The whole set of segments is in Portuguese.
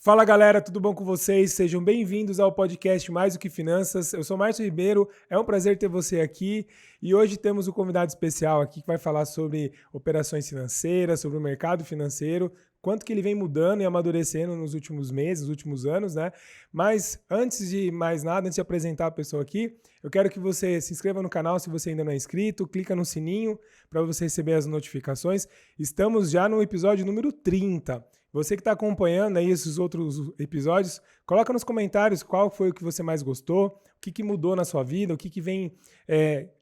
Fala galera, tudo bom com vocês? Sejam bem-vindos ao podcast Mais do que Finanças. Eu sou Márcio Ribeiro, é um prazer ter você aqui e hoje temos um convidado especial aqui que vai falar sobre operações financeiras, sobre o mercado financeiro, quanto que ele vem mudando e amadurecendo nos últimos meses, nos últimos anos, né? Mas antes de mais nada, antes de apresentar a pessoa aqui, eu quero que você se inscreva no canal se você ainda não é inscrito, clica no sininho para você receber as notificações. Estamos já no episódio número 30. Você que está acompanhando aí esses outros episódios, coloca nos comentários qual foi o que você mais gostou, o que mudou na sua vida, o que vem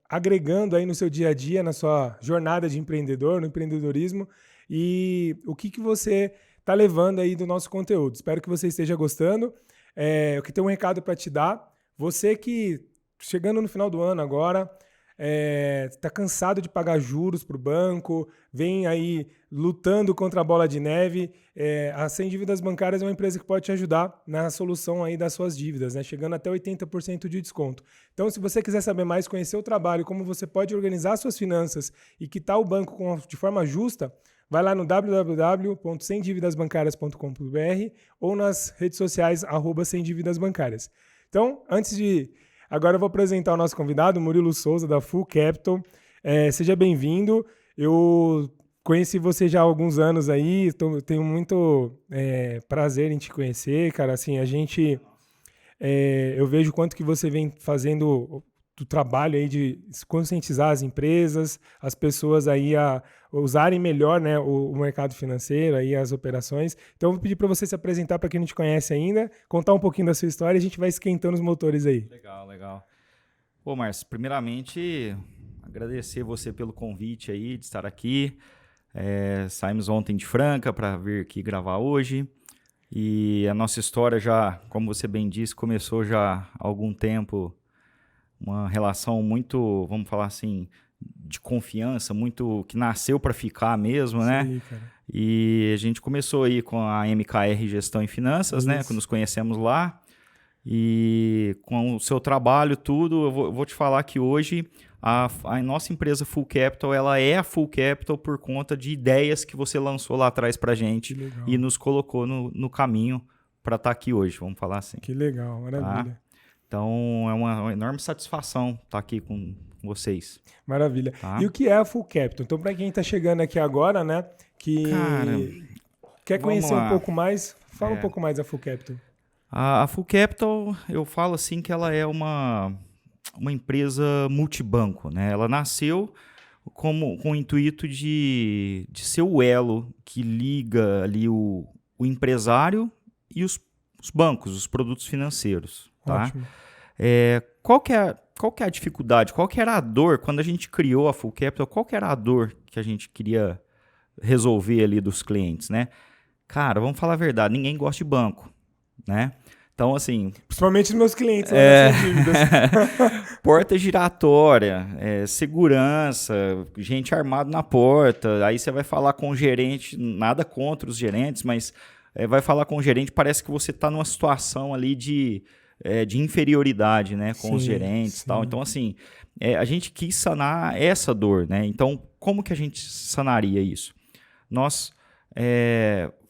agregando aí no seu dia a dia, na sua jornada de empreendedor, no empreendedorismo, e o que você está levando aí do nosso conteúdo. Espero que você esteja gostando. Eu que tenho um recado para te dar. Você que, chegando no final do ano agora, está cansado de pagar juros para o banco, vem aí lutando contra a bola de neve. A 100 Dívidas Bancárias é uma empresa que pode te ajudar na solução aí das suas dívidas, né? Chegando até 80% de desconto. Então, se você quiser saber mais, conhecer o trabalho, como você pode organizar suas finanças e quitar o banco de forma justa, vai lá no www.semdividasbancarias.com.br ou nas redes sociais @semdividasbancarias. Então, agora eu vou apresentar o nosso convidado, Murilo Souza, da Full Capital. Seja bem-vindo. Eu conheci você já há alguns anos aí, tenho muito prazer em te conhecer, cara. Assim, eu vejo quanto que você vem fazendo do trabalho aí de conscientizar as empresas, as pessoas aí a usarem melhor, né, o mercado financeiro, aí as operações. Então eu vou pedir para você se apresentar para quem não te conhece ainda, contar um pouquinho da sua história e a gente vai esquentando os motores aí. Legal. Pô, Márcio, primeiramente agradecer você pelo convite aí de estar aqui. Saímos ontem de Franca para vir aqui gravar hoje. E a nossa história já, como você bem disse, começou já há algum tempo, uma relação muito, vamos falar assim, de confiança, muito que nasceu para ficar mesmo, né? Sim, cara. E a gente começou aí com a MKR Gestão e Finanças, né? Que nos conhecemos lá. E com o seu trabalho, tudo, eu vou te falar que hoje a nossa empresa Full Capital, ela é a Full Capital por conta de ideias que você lançou lá atrás pra gente e nos colocou no caminho para estar aqui hoje, vamos falar assim. Que legal, maravilha. Tá? Então, é uma enorme satisfação estar aqui com vocês. Maravilha. Tá? E o que é a Full Capital? Então, para quem está chegando aqui agora, né, que quer conhecer um pouco mais, fala um pouco mais da Full Capital. A Full Capital, eu falo assim que ela é uma empresa multibanco, né? Ela nasceu com o intuito de ser o elo que liga ali o empresário e os bancos, os produtos financeiros. Tá? Ótimo. Qual que é a dificuldade? Qual que era a dor quando a gente criou a Full Capital? Qual que era a dor que a gente queria resolver ali dos clientes, né? Cara, vamos falar a verdade, ninguém gosta de banco, né? Então, assim... Principalmente os meus clientes lá nas dívidas. Porta giratória, segurança, gente armada na porta. Aí você vai falar com o gerente, nada contra os gerentes, mas vai falar com o gerente, parece que você está numa situação ali de inferioridade, né, com os gerentes e tal. Então, assim, a gente quis sanar essa dor, né? Então, como que a gente sanaria isso? Nós,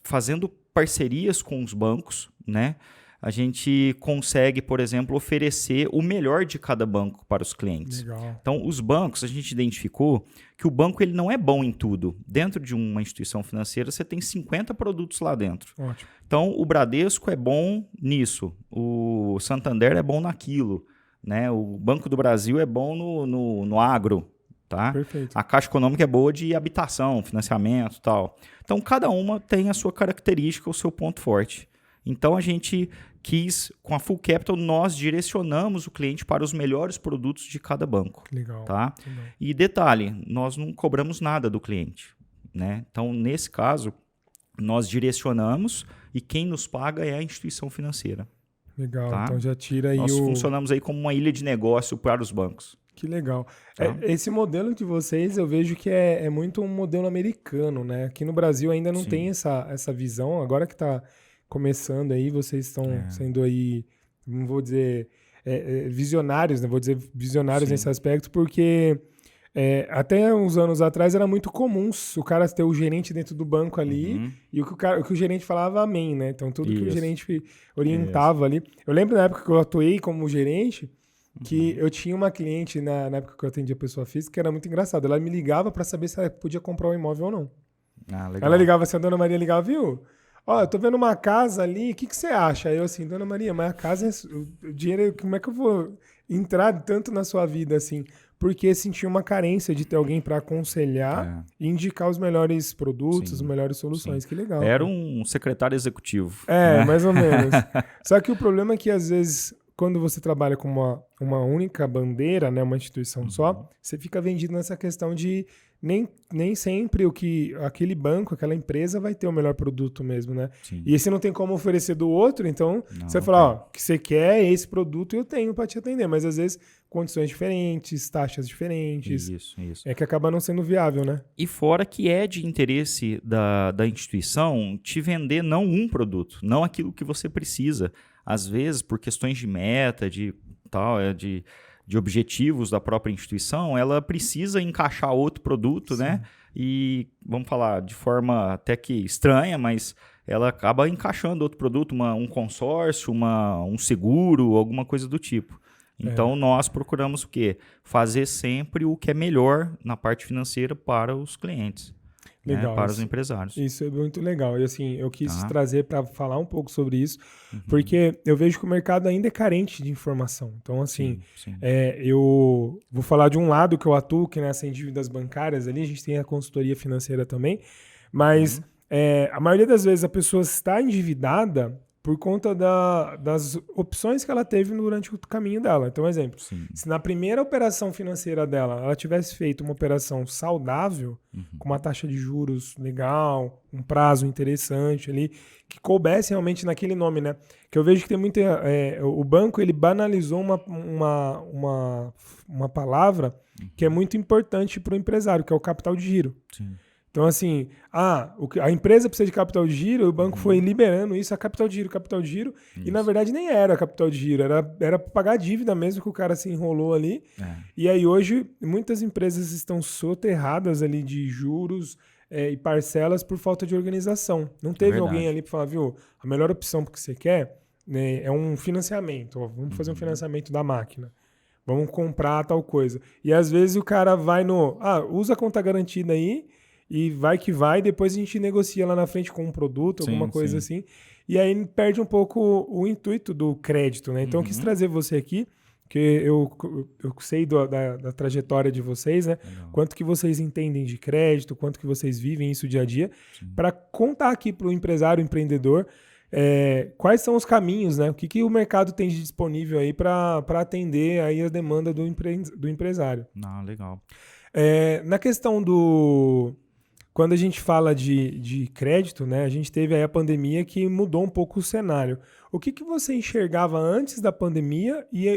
fazendo parcerias com os bancos, né, a gente consegue, por exemplo, oferecer o melhor de cada banco para os clientes. Legal. Então, os bancos, a gente identificou que o banco ele não é bom em tudo. Dentro de uma instituição financeira, você tem 50 produtos lá dentro. Ótimo. Então, o Bradesco é bom nisso, o Santander é bom naquilo, né? O Banco do Brasil é bom no agro. Tá? Perfeito. A Caixa Econômica é boa de habitação, financiamento e tal. Então, cada uma tem a sua característica, o seu ponto forte. Então, a gente quis, com a Full Capital, nós direcionamos o cliente para os melhores produtos de cada banco. Legal. Tá? Legal. E detalhe, nós não cobramos nada do cliente. Né? Então, nesse caso, nós direcionamos e quem nos paga é a instituição financeira. Legal, tá? Então já tira aí Nós funcionamos aí como uma ilha de negócio para os bancos. Que legal. Tá? Esse modelo de vocês, eu vejo que é muito um modelo americano, né? Aqui no Brasil ainda não tem essa visão. Agora que está começando aí, vocês estão sendo aí, não vou dizer visionários, né? Vou dizer visionários nesse aspecto, porque Até uns anos atrás era muito comum o cara ter o gerente dentro do banco ali e o que o gerente falava amém, né? Então tudo que o gerente orientava ali. Eu lembro na época que eu atuei como gerente que eu tinha uma cliente na época que eu atendia pessoa física que era muito engraçado. Ela me ligava para saber se ela podia comprar um imóvel ou não. Ah, legal. Ela ligava assim, a dona Maria ligava, viu? Ó, eu tô vendo uma casa ali, o que você acha? Aí eu assim, dona Maria, mas a casa, o dinheiro, como é que eu vou entrar tanto na sua vida assim? Porque sentia uma carência de ter alguém para aconselhar e indicar os melhores produtos, as melhores soluções. Sim. Que legal. Era cara. um secretário executivo. Né? Mais ou menos. Só que o problema é que, às vezes, quando você trabalha com uma única bandeira, né, uma instituição só, você fica vendido nessa questão de nem sempre aquele banco, aquela empresa vai ter o melhor produto mesmo, né? Sim. E você não tem como oferecer do outro, então você vai falar, ó, o que você quer é esse produto e eu tenho para te atender. Mas, às vezes, condições diferentes, taxas diferentes. Isso. É que acaba não sendo viável, né? E fora que é de interesse da instituição te vender não um produto, não aquilo que você precisa. Às vezes, por questões de meta, de objetivos da própria instituição, ela precisa encaixar outro produto, né? E, vamos falar, de forma até que estranha, mas ela acaba encaixando outro produto, um consórcio, um seguro, alguma coisa do tipo. Então, nós procuramos o quê? Fazer sempre o que é melhor na parte financeira para os clientes, Legal, né? Para os empresários. Isso é muito legal. E assim, eu quis trazer para falar um pouco sobre isso, porque eu vejo que o mercado ainda é carente de informação. Então, assim, Sim. Eu vou falar de um lado que eu atuo, que nessa dívidas bancárias ali, a gente tem a consultoria financeira também, mas a maioria das vezes a pessoa está endividada por conta das opções que ela teve durante o caminho dela. Então, exemplo, se na primeira operação financeira dela ela tivesse feito uma operação saudável, com uma taxa de juros legal, um prazo interessante ali, que coubesse realmente naquele nome, né? Que eu vejo que tem muita... o banco, ele banalizou uma palavra que é muito importante para o empresário, que é o capital de giro. Sim. Então, assim, a empresa precisa de capital de giro, o banco foi liberando isso a capital de giro, e na verdade nem era capital de giro, era para pagar a dívida mesmo que o cara se enrolou ali. E aí hoje muitas empresas estão soterradas ali de juros e parcelas por falta de organização. Não teve alguém ali para falar, viu, a melhor opção que você quer, né, é um financiamento, vamos fazer um financiamento da máquina. Vamos comprar tal coisa. E às vezes o cara vai usa a conta garantida aí, e vai que vai, depois a gente negocia lá na frente com um produto, alguma coisa assim. E aí perde um pouco o intuito do crédito, né? Então eu quis trazer você aqui, que eu sei da trajetória de vocês, né? Quanto que vocês entendem de crédito, quanto que vocês vivem isso dia a dia, para contar aqui para o empresário, empreendedor, quais são os caminhos, né? O que o mercado tem de disponível aí para atender aí a demanda do empresário. Legal. Na questão quando a gente fala de crédito, né, a gente teve aí a pandemia que mudou um pouco o cenário. O que você enxergava antes da pandemia e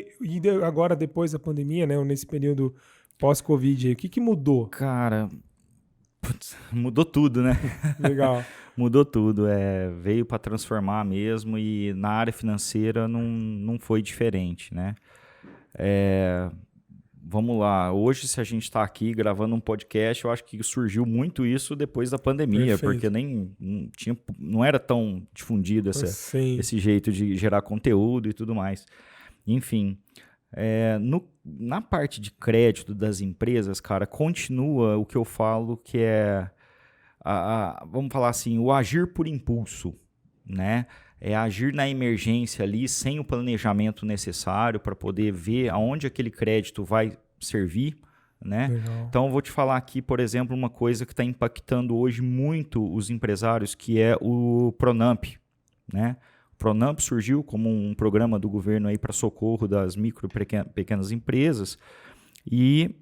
agora depois da pandemia, né, nesse período pós-Covid? O que mudou? Cara, mudou tudo, né? Legal. Mudou tudo. Veio para transformar mesmo e na área financeira não foi diferente, né? Vamos lá, hoje se a gente está aqui gravando um podcast, eu acho que surgiu muito isso depois da pandemia, porque não era tão difundido esse jeito de gerar conteúdo e tudo mais. Enfim, na parte de crédito das empresas, cara, continua o que eu falo que é, vamos falar assim, o agir por impulso, né? É agir na emergência ali, sem o planejamento necessário para poder ver aonde aquele crédito vai servir, né? Legal. Então, eu vou te falar aqui, por exemplo, uma coisa que está impactando hoje muito os empresários, que é o Pronamp, né? O Pronamp surgiu como um programa do governo aí para socorro das micro e pequenas empresas e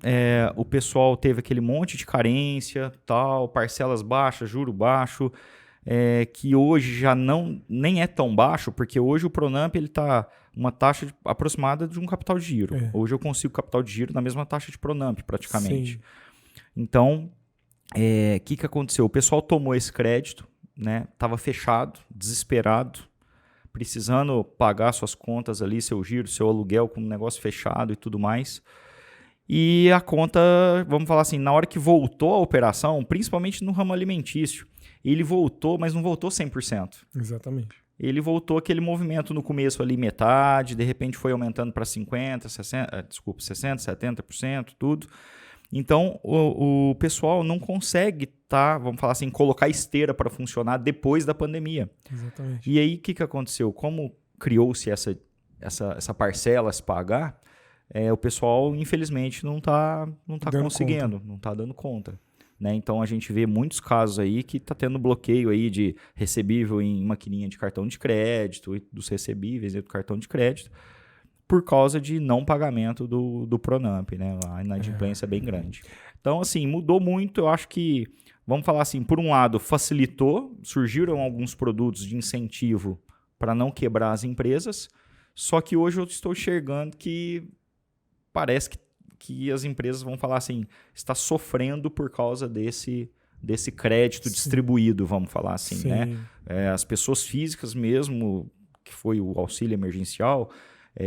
o pessoal teve aquele monte de carência, parcelas baixas, juro baixo, que hoje já nem é tão baixo, porque hoje o Pronamp está uma taxa aproximada de um capital de giro. Hoje eu consigo capital de giro na mesma taxa de Pronamp, praticamente. Sim. Então, que aconteceu? O pessoal tomou esse crédito, né? Estava fechado, desesperado, precisando pagar suas contas ali, seu giro, seu aluguel com um negócio fechado e tudo mais. E a conta, vamos falar assim, na hora que voltou a operação, principalmente no ramo alimentício, ele voltou, mas não voltou 100%. Exatamente. Ele voltou aquele movimento no começo ali, metade, de repente foi aumentando para 50%, 60%, 70%, tudo. Então, o pessoal não consegue, vamos falar assim, colocar esteira para funcionar depois da pandemia. Exatamente. E aí, o que aconteceu? Como criou-se essa parcela a se pagar, o pessoal, infelizmente, não tá conseguindo, não está dando conta. Né? Então, a gente vê muitos casos aí que está tendo bloqueio aí de recebível em maquininha de cartão de crédito, dos recebíveis do cartão de crédito, por causa de não pagamento do Pronampe, né? A inadimplência é bem grande. Então, assim, mudou muito. Eu acho que, vamos falar assim, por um lado, facilitou, surgiram alguns produtos de incentivo para não quebrar as empresas, só que hoje eu estou enxergando que parece que as empresas, vão falar assim, está sofrendo por causa desse crédito distribuído, vamos falar assim, né? As pessoas físicas mesmo, que foi o auxílio emergencial,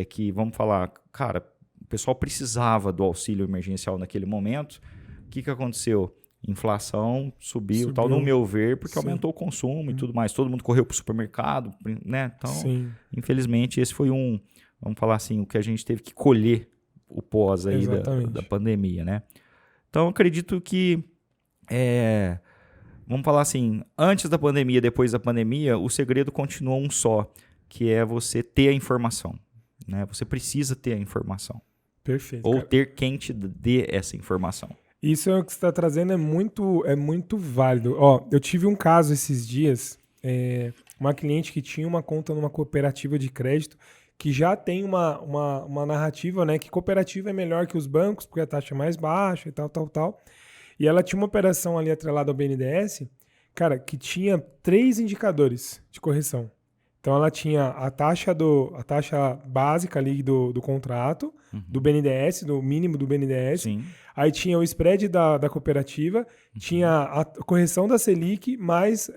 que, vamos falar, cara, o pessoal precisava do auxílio emergencial naquele momento. O que aconteceu? Inflação subiu, tal, no meu ver, porque aumentou o consumo e tudo mais. Todo mundo correu para o supermercado, né? Então, infelizmente, esse foi vamos falar assim, o que a gente teve que colher o pós aí da pandemia, né? Então, acredito que, vamos falar assim, antes da pandemia, depois da pandemia, o segredo continua um só, que é você ter a informação, né? Você precisa ter a informação. Perfeito. Ou ter quem te dê essa informação. Isso é o que você está trazendo, é muito válido. Ó, eu tive um caso esses dias, uma cliente que tinha uma conta numa cooperativa de crédito, que já tem uma narrativa, né, que cooperativa é melhor que os bancos, porque a taxa é mais baixa e tal. E ela tinha uma operação ali atrelada ao BNDES, cara, que tinha 3 indicadores de correção. Então ela tinha a taxa básica ali do contrato, do BNDES, do mínimo do BNDES. Sim. Aí tinha o spread da cooperativa, tinha a correção da Selic, mais,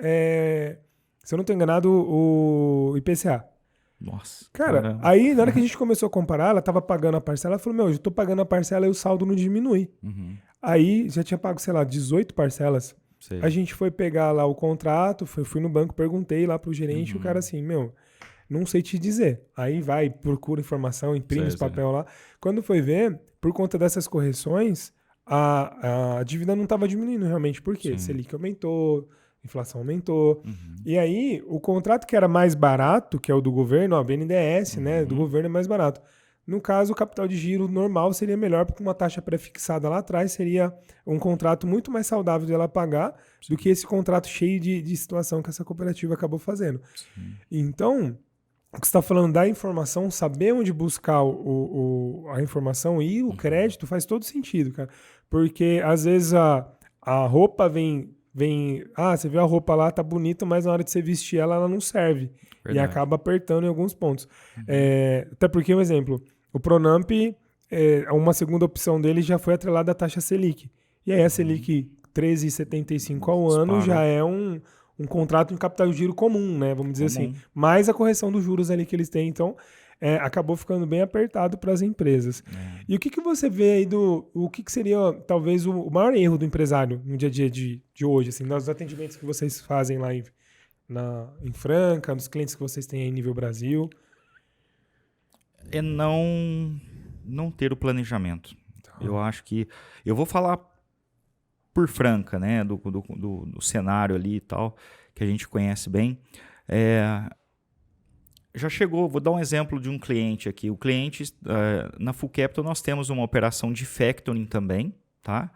se eu não estou enganado, o IPCA. Nossa. Cara, caramba. Aí na hora que a gente começou a comparar, ela estava pagando a parcela, ela falou, eu estou pagando a parcela e o saldo não diminui. Aí já tinha pago, 18 parcelas. Sei. A gente foi pegar lá o contrato, fui no banco, perguntei lá pro gerente, o cara assim, não sei te dizer. Aí vai, procura informação, imprime os papel lá. Quando foi ver, por conta dessas correções, a dívida não estava diminuindo realmente. Por quê? Selic aumentou, inflação aumentou. E aí, o contrato que era mais barato, que é o do governo, BNDES, né? Do governo é mais barato. No caso, o capital de giro normal seria melhor, porque uma taxa pré-fixada lá atrás seria um contrato muito mais saudável de ela pagar do que esse contrato cheio de situação que essa cooperativa acabou fazendo. Então, o que você está falando da informação, saber onde buscar a informação e o crédito faz todo sentido, cara. Porque, às vezes, a roupa vem... você viu a roupa lá, tá bonita, mas na hora de você vestir ela não serve. Verdade. E acaba apertando em alguns pontos. Até porque, um exemplo, o Pronamp, uma segunda opção dele já foi atrelada à taxa Selic. E aí a Selic 13,75 ao ano já é um contrato em capital de giro comum, né? Vamos dizer assim. Mais a correção dos juros ali que eles têm. Então, acabou ficando bem apertado para as empresas. E o que você vê aí o que seria talvez o maior erro do empresário no dia a dia de hoje, assim, nos atendimentos que vocês fazem lá em Franca, nos clientes que vocês têm aí em nível Brasil? É não ter o planejamento. Eu acho que... Eu vou falar por Franca, né? Do cenário ali e tal, que a gente conhece bem. Já chegou, vou dar um exemplo de um cliente aqui. O cliente, na Full Capital, nós temos uma operação de factoring também, tá?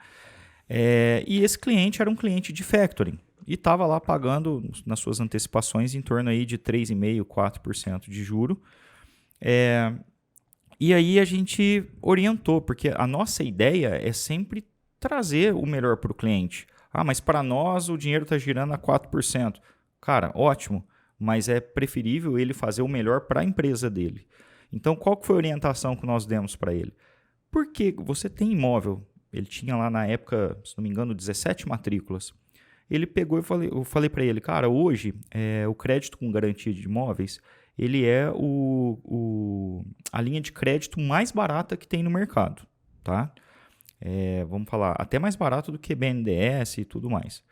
E esse cliente era um cliente de factoring e estava lá pagando nas suas antecipações em torno aí de 3,5%, 4% de juro. E aí a gente orientou, porque a nossa ideia é sempre trazer o melhor para o cliente. Mas para nós o dinheiro está girando a 4%. Cara, ótimo. Mas é preferível ele fazer o melhor para a empresa dele. Então, qual que foi a orientação que nós demos para ele? Porque você tem imóvel, ele tinha lá na época, se não me engano, 17 matrículas. Ele pegou e eu falei para ele, cara, hoje o crédito com garantia de imóveis, ele é a linha de crédito mais barata que tem no mercado, tá? vamos falar, até mais barato do que BNDES e tudo mais.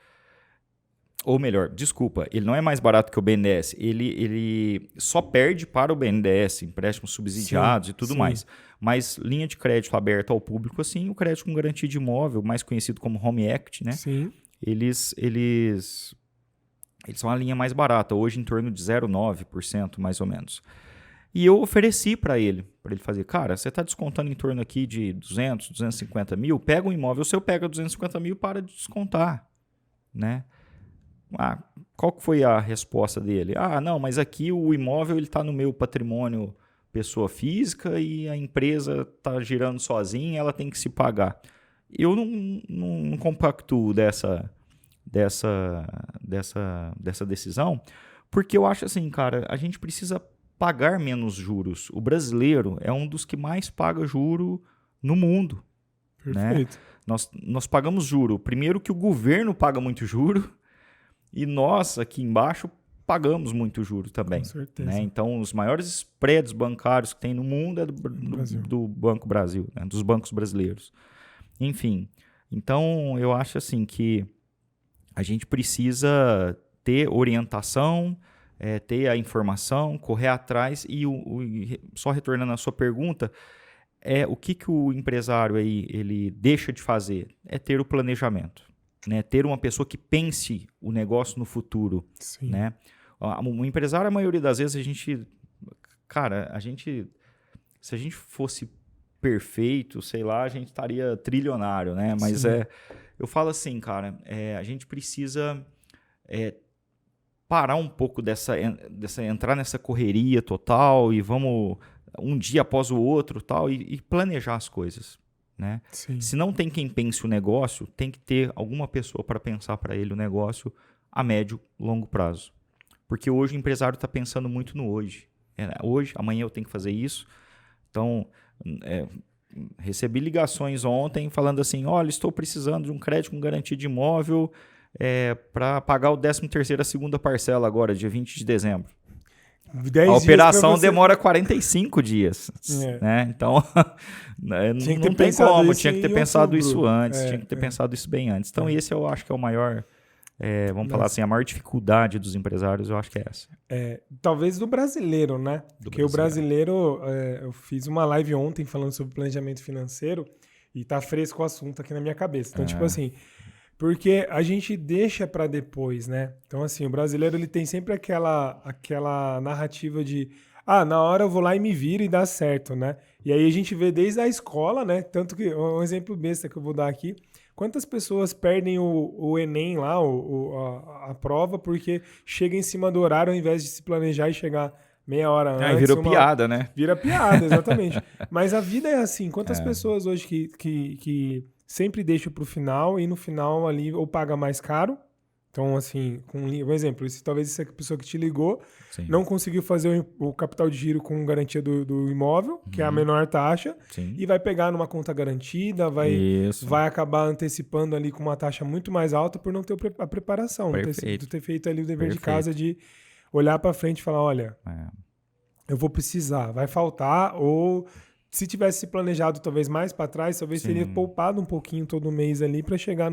Ou melhor, desculpa, ele não é mais barato que o BNDES, ele só perde para o BNDES, empréstimos subsidiados e tudo mais. Mas linha de crédito aberta ao público, assim, o crédito com garantia de imóvel, mais conhecido como Home Equity, né? Sim. Eles são a linha mais barata, hoje em torno de 0,9%, mais ou menos. E eu ofereci para ele fazer, cara, você está descontando em torno aqui de 200, 250 mil, pega um imóvel, você pega 250 mil para de descontar, né? Qual que foi a resposta dele? Não, mas aqui o imóvel está no meu patrimônio pessoa física e a empresa está girando sozinha, ela tem que se pagar. Eu não compactuo dessa decisão, porque eu acho assim, cara, a gente precisa pagar menos juros. O brasileiro é um dos que mais paga juro no mundo. Perfeito. Né? Nós pagamos juro. Primeiro que o governo paga muito juro, e nós, aqui embaixo, pagamos muito juro também. Com certeza. Né? Então, os maiores spreads bancários que tem no mundo é do Banco Brasil, né? Dos bancos brasileiros. Enfim, então eu acho assim que a gente precisa ter orientação, ter a informação, correr atrás e só retornando à sua pergunta, o que o empresário aí, ele deixa de fazer? É ter o planejamento. Né, ter uma pessoa que pense o negócio no futuro. Sim. Né? O empresário, a maioria das vezes, se a gente fosse perfeito, sei lá, a gente estaria trilionário, né? Mas eu falo assim, cara, a gente precisa parar um pouco dessa entrar nessa correria total e vamos um dia após o outro tal, e planejar as coisas. Né? Se não tem quem pense o negócio, tem que ter alguma pessoa para pensar para ele o negócio a médio e longo prazo. Porque hoje o empresário está pensando muito no hoje. Hoje, amanhã eu tenho que fazer isso. Então, recebi ligações ontem falando assim, olha, estou precisando de um crédito com garantia de imóvel para pagar o 13º, a segunda parcela agora, dia 20 de dezembro. A operação demora 45 dias. Né? Então, não tem como. Tinha que ter pensado isso antes. Tinha que ter pensado isso bem antes. Então, esse eu acho que é o maior... falar assim, a maior dificuldade dos empresários, eu acho que é essa. Talvez do brasileiro, né? Porque o brasileiro... eu fiz uma live ontem falando sobre planejamento financeiro e tá fresco o assunto aqui na minha cabeça. Então, tipo assim... Porque a gente deixa para depois, né? Então, assim, o brasileiro ele tem sempre aquela narrativa de na hora eu vou lá e me viro e dá certo, né? E aí a gente vê desde a escola, né? Tanto que, um exemplo besta que eu vou dar aqui, quantas pessoas perdem o Enem lá, a prova, porque chega em cima do horário ao invés de se planejar e chegar meia hora antes. Virou piada, né? Vira piada, exatamente. Mas a vida é assim. Quantas pessoas hoje que sempre deixa para o final e no final ali ou paga mais caro. Então, assim, um exemplo, talvez essa pessoa que te ligou não conseguiu fazer o capital de giro com garantia do imóvel, que é a menor taxa, e vai pegar numa conta garantida, vai acabar antecipando ali com uma taxa muito mais alta por não ter a preparação, não ter feito ali o dever de casa de olhar para frente e falar, olha, eu vou precisar, vai faltar, ou... Se tivesse se planejado talvez mais para trás, talvez teria poupado um pouquinho todo mês ali para chegar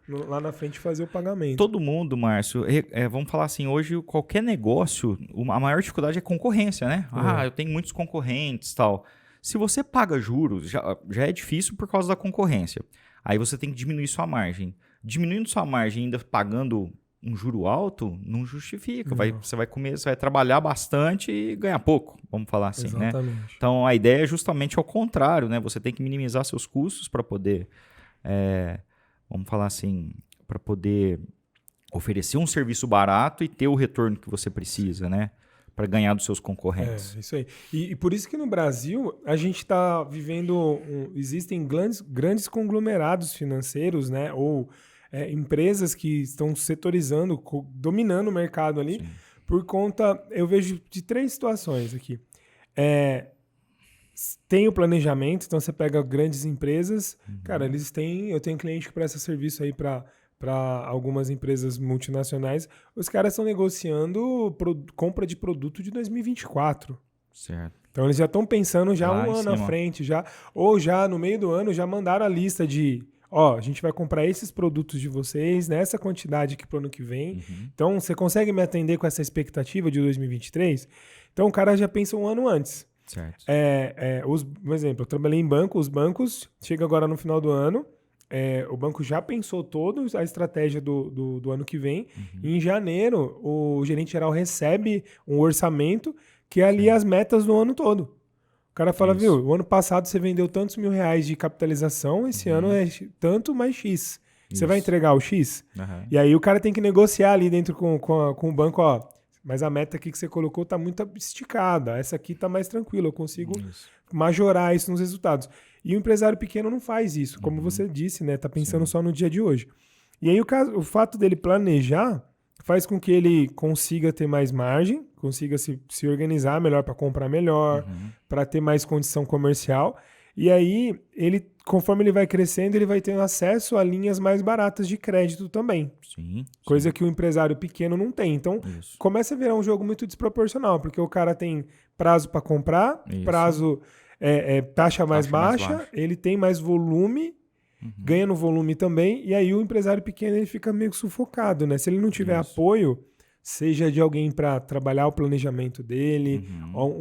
lá na frente e fazer o pagamento. Todo mundo, Márcio, vamos falar assim, hoje qualquer negócio, a maior dificuldade é concorrência, né? Eu tenho muitos concorrentes e tal. Se você paga juros, já é difícil por causa da concorrência. Aí você tem que diminuir sua margem. Diminuindo sua margem ainda pagando um juro alto, não justifica. Você vai trabalhar bastante e ganhar pouco, vamos falar assim, né? Então, a ideia é justamente ao contrário, né? Você tem que minimizar seus custos para poder, vamos falar assim, para poder oferecer um serviço barato e ter o retorno que você precisa, né? Para ganhar dos seus concorrentes. Isso aí. E por isso que no Brasil a gente está vivendo... existem grandes conglomerados financeiros, né? Ou... empresas que estão setorizando, dominando o mercado ali, por conta, eu vejo de 3 situações aqui. Tem o planejamento, então você pega grandes empresas, cara, eu tenho cliente que presta serviço aí para algumas empresas multinacionais, os caras estão negociando compra de produto de 2024. Certo. Então eles já estão pensando já Lá um em ano à cima. frente, ou já no meio do ano já mandaram a lista de, a gente vai comprar esses produtos de vocês nessa quantidade aqui pro ano que vem. Então você consegue me atender com essa expectativa de 2023? Então o cara já pensa um ano antes. Certo. Por exemplo, eu trabalhei em banco, os bancos, chega agora no final do ano, o banco já pensou toda a estratégia do ano que vem, e em janeiro o gerente geral recebe um orçamento que é ali as metas do ano todo. O cara fala, Isso. viu, o ano passado você vendeu tantos mil de capitalização, esse ano é tanto mais X. Você vai Isso. entregar o X? Aham. E aí o cara tem que negociar ali dentro com o banco, mas a meta aqui que você colocou tá muito esticada, essa aqui tá mais tranquila, eu consigo Isso. majorar isso nos resultados. E o empresário pequeno não faz isso, como você disse, né? Tá pensando só no dia de hoje. E aí o fato dele planejar faz com que ele consiga ter mais margem, consiga se organizar melhor para comprar melhor, para ter mais condição comercial. E aí, conforme ele vai crescendo, ele vai tendo acesso a linhas mais baratas de crédito também. Sim. Coisa que o empresário pequeno não tem. Então, Isso. começa a virar um jogo muito desproporcional, porque o cara tem prazo para comprar, Isso. prazo taxa mais Taxa mais baixa, baixa. ele tem mais volume, ganha no volume também, e aí o empresário pequeno ele fica meio sufocado, né? Se ele não tiver Isso. apoio, seja de alguém para trabalhar o planejamento dele, ou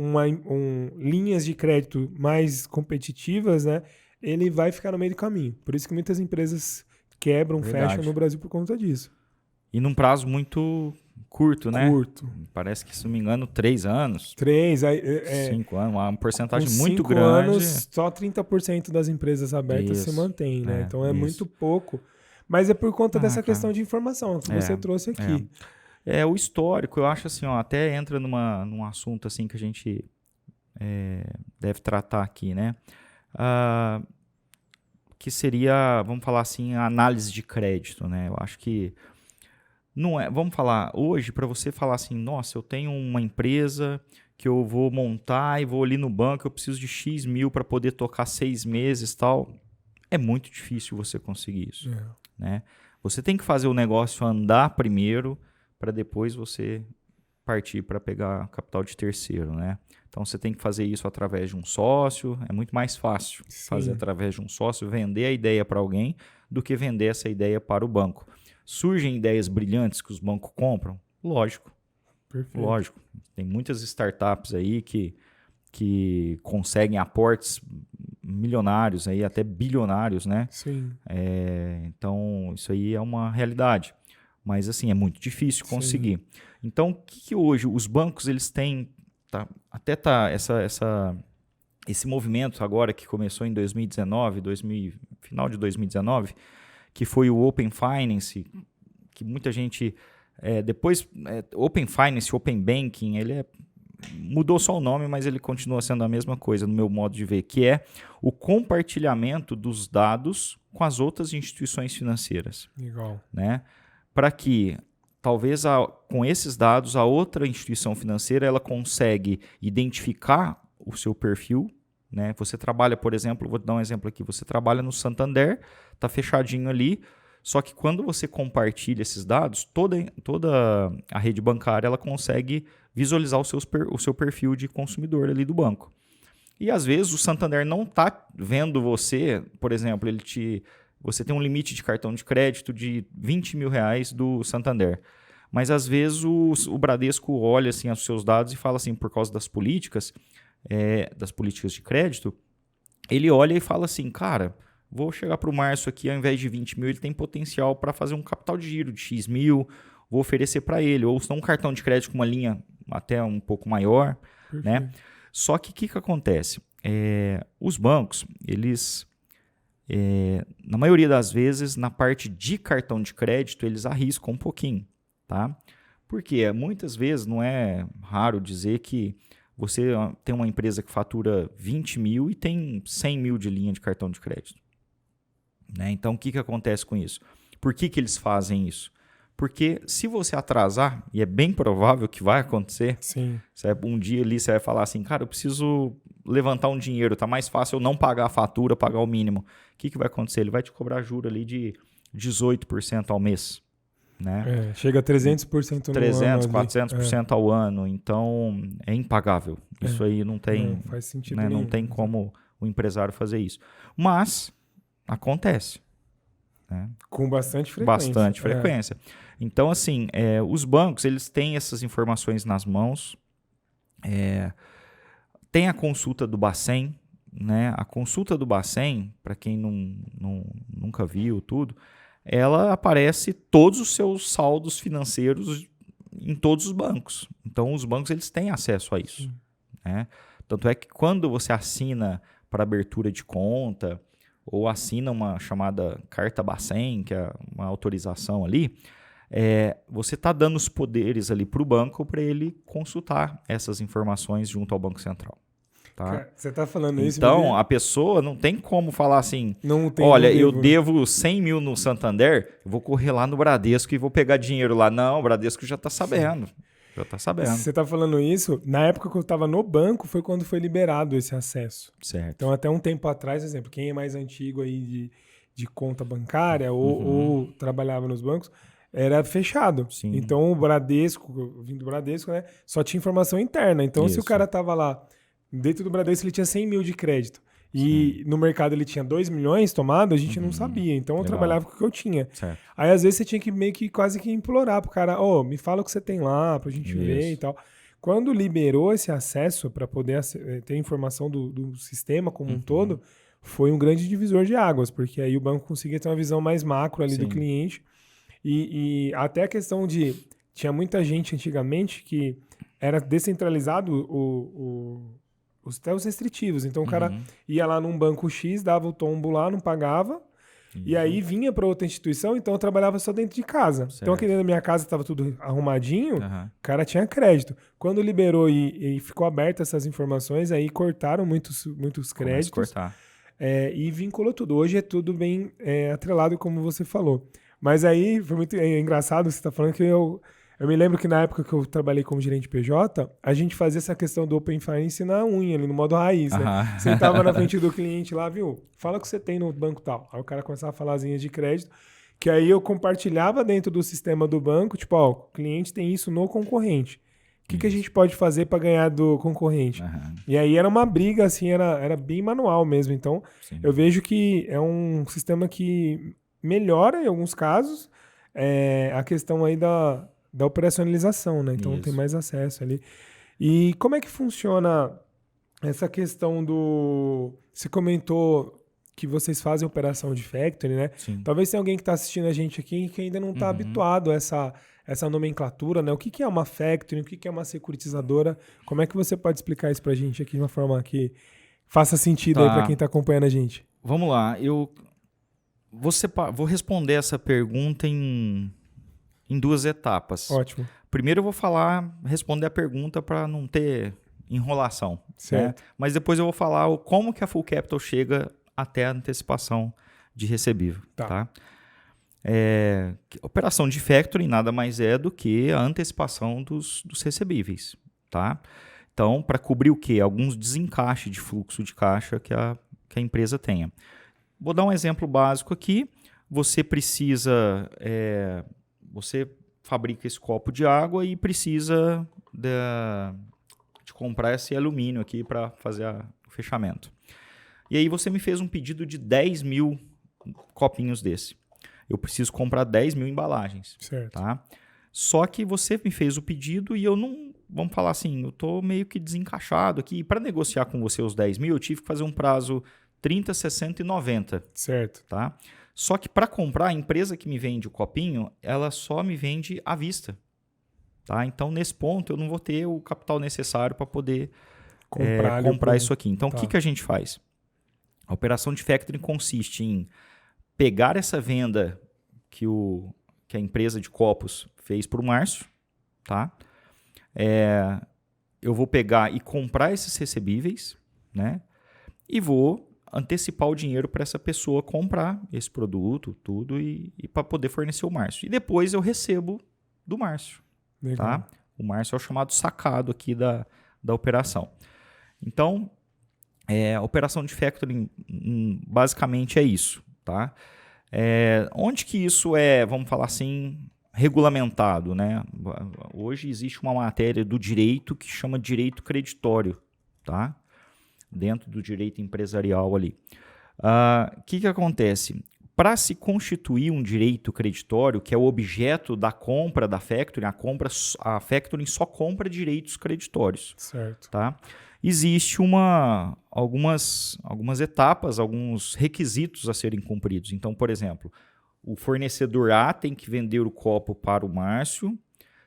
linhas de crédito mais competitivas, né? Ele vai ficar no meio do caminho. Por isso que muitas empresas quebram, Verdade. fecham no Brasil por conta disso. E num prazo muito curto, né? Curto. Parece que, se não me engano, 3 anos, 3, 5 anos, uma porcentagem com muito 5 grande. anos, só 30% das empresas abertas se Isso. mantém, né? Então é Isso. muito pouco. Mas é por conta dessa cara. questão de informação que você trouxe aqui. O histórico, eu acho assim, até entra num assunto assim que a gente deve tratar aqui, né? Que seria, vamos falar assim, a análise de crédito, né? Eu acho que não é. Vamos falar hoje, para você falar assim, nossa, eu tenho uma empresa que eu vou montar e vou ali no banco, eu preciso de X mil para poder tocar 6 meses e tal. É muito difícil você conseguir isso, né? Você tem que fazer o negócio andar primeiro para depois você partir para pegar capital de terceiro, né? Então você tem que fazer isso através de um sócio, é muito mais fácil fazer através de um sócio, vender a ideia para alguém do que vender essa ideia para o banco. Surgem ideias brilhantes que os bancos compram? Lógico. Perfeito. Lógico. Tem muitas startups aí que conseguem aportes milionários, aí, até bilionários, né? Sim. Então, isso aí é uma realidade. Mas, assim, é muito difícil conseguir. Então, o que hoje os bancos eles têm? Esse movimento agora que começou em 2019, final de 2019, que foi o Open Finance, que muita gente... Open Finance, Open Banking, ele mudou só o nome, mas ele continua sendo a mesma coisa no meu modo de ver, que é o compartilhamento dos dados com as outras instituições financeiras. Legal. Né? Para que, talvez, com esses dados, a outra instituição financeira ela consegue identificar o seu perfil. Né? Você trabalha, por exemplo, vou dar um exemplo aqui, você trabalha no Santander, está fechadinho ali, só que quando você compartilha esses dados, toda a rede bancária ela consegue visualizar o seu perfil de consumidor ali do banco. E às vezes o Santander não está vendo você, por exemplo, você tem um limite de cartão de crédito de R$20 mil do Santander. Mas às vezes o Bradesco olha assim, os seus dados e fala assim, por causa das políticas de crédito, ele olha e fala assim, cara, vou chegar para o Márcio aqui, ao invés de 20 mil, ele tem potencial para fazer um capital de giro de X mil, vou oferecer para ele. Ou se não um cartão de crédito com uma linha até um pouco maior. Né? Só que o que acontece? Os bancos, eles, na maioria das vezes, na parte de cartão de crédito, eles arriscam um pouquinho. Tá? Porque muitas vezes não é raro dizer que você tem uma empresa que fatura 20 mil e tem 100 mil de linha de cartão de crédito. Né? Então, o que acontece com isso? Por que eles fazem isso? Porque se você atrasar, e é bem provável que vai acontecer, um dia ali você vai falar assim, cara, eu preciso levantar um dinheiro, tá mais fácil eu não pagar a fatura, pagar o mínimo. O que vai acontecer? Ele vai te cobrar juro ali de 18% ao mês. né? Chega a 300% no 300, ano. 400% ao ano. Então, é impagável. Isso aí não tem, não faz sentido né? nenhum. Não tem como o empresário fazer isso. Mas, acontece. Né? Com bastante frequência. Bastante frequência. Então, assim, os bancos, eles têm essas informações nas mãos. Tem a consulta do Bacen, né? A consulta do Bacen, para quem nunca viu tudo, ela aparece todos os seus saldos financeiros em todos os bancos. Então, os bancos eles têm acesso a isso. Né? Tanto é que quando você assina para abertura de conta ou assina uma chamada carta Bacen, que é uma autorização ali, você está dando os poderes ali para o banco para ele consultar essas informações junto ao Banco Central. Tá? Cara, você está falando isso? Então, a pessoa não tem como falar assim, eu né? devo 100 mil no Santander, eu vou correr lá no Bradesco e vou pegar dinheiro lá. Não, o Bradesco já está sabendo. Já está sabendo. Você está falando isso, na época que eu estava no banco foi quando foi liberado esse acesso. Certo. Então, até um tempo atrás, por exemplo, quem é mais antigo aí de conta bancária ou trabalhava nos bancos, era fechado. Sim. Então, o Bradesco, vindo do Bradesco, né, só tinha informação interna. Então, se o cara estava lá, dentro do Bradesco ele tinha 100 mil de crédito e no mercado ele tinha 2 milhões tomado, a gente não sabia. Então, eu trabalhava com o que eu tinha. Certo. Aí, às vezes, você tinha que meio que quase que implorar pro cara, me fala o que você tem lá pra gente ver e tal. Quando liberou esse acesso para poder ter informação do sistema como um todo, foi um grande divisor de águas, porque aí o banco conseguia ter uma visão mais macro ali do cliente. E até a questão tinha muita gente antigamente que era descentralizado até os restritivos. Então, o cara ia lá num banco X, dava o tombo lá, não pagava, e aí vinha para outra instituição, então eu trabalhava só dentro de casa. Certo. Então, aqui dentro da minha casa estava tudo arrumadinho, o cara tinha crédito. Quando liberou e ficou aberto essas informações, aí cortaram muitos créditos. Cortar. E vinculou tudo. Hoje é tudo bem atrelado, como você falou. Mas aí foi muito engraçado você estar falando que eu me lembro que na época que eu trabalhei como gerente PJ, a gente fazia essa questão do Open Finance na unha, ali no modo raiz, né? Sentava na frente do cliente lá, viu? Fala o que você tem no banco tal. Aí o cara começava a falar as linhas de crédito, que aí eu compartilhava dentro do sistema do banco, tipo, o cliente tem isso no concorrente. O que a gente pode fazer para ganhar do concorrente? E aí era uma briga, assim, era bem manual mesmo. Então, eu vejo que é um sistema que melhora em alguns casos a questão aí da operacionalização, né? Então tem mais acesso ali. E como é que funciona essa questão Você comentou que vocês fazem operação de factory, né? Sim. Talvez tenha alguém que está assistindo a gente aqui que ainda não está habituado a essa nomenclatura, né? O que é uma factory? O que é uma securitizadora? Como é que você pode explicar isso para a gente aqui de uma forma que faça sentido aí para quem está acompanhando a gente? Vamos lá. Vou responder essa pergunta em 2 etapas. Ótimo. Primeiro eu vou responder a pergunta para não ter enrolação. Certo. Né? Mas depois eu vou falar como que a Full Capital chega até a antecipação de recebível. Tá? Operação de factoring nada mais é do que a antecipação dos recebíveis. Tá? Então, para cobrir o quê? Alguns desencaixes de fluxo de caixa que a empresa tenha. Vou dar um exemplo básico aqui. Você precisa... Você fabrica esse copo de água e precisa de comprar esse alumínio aqui para fazer o fechamento. E aí você me fez um pedido de 10 mil copinhos desse. Eu preciso comprar 10 mil embalagens. Certo. Tá? Só que você me fez o pedido e eu não... Vamos falar assim, eu estou meio que desencaixado aqui. Para negociar com você os 10 mil, eu tive que fazer um prazo 30, 60 e 90. Certo. Tá? Só que para comprar, a empresa que me vende o copinho, ela só me vende à vista. Tá? Então, nesse ponto, eu não vou ter o capital necessário para poder comprar isso aqui. Então, o que a gente faz? A operação de factoring consiste em pegar essa venda que a empresa de copos fez para o Márcio. Tá? Eu vou pegar e comprar esses recebíveis, né? E vou antecipar o dinheiro para essa pessoa comprar esse produto, tudo, e para poder fornecer o Márcio. E depois eu recebo do Márcio. Tá? O Márcio é o chamado sacado aqui da operação. Então, a operação de factoring basicamente é isso. Tá? Onde que isso vamos falar assim, regulamentado, né? Hoje existe uma matéria do direito que chama direito creditório, tá? Dentro do direito empresarial ali. Que acontece? Para se constituir um direito creditório, que é o objeto da compra da factoring, a factoring só compra direitos creditórios. Certo. Tá? Existe algumas etapas, alguns requisitos a serem cumpridos. Então, por exemplo, o fornecedor A tem que vender o copo para o Márcio,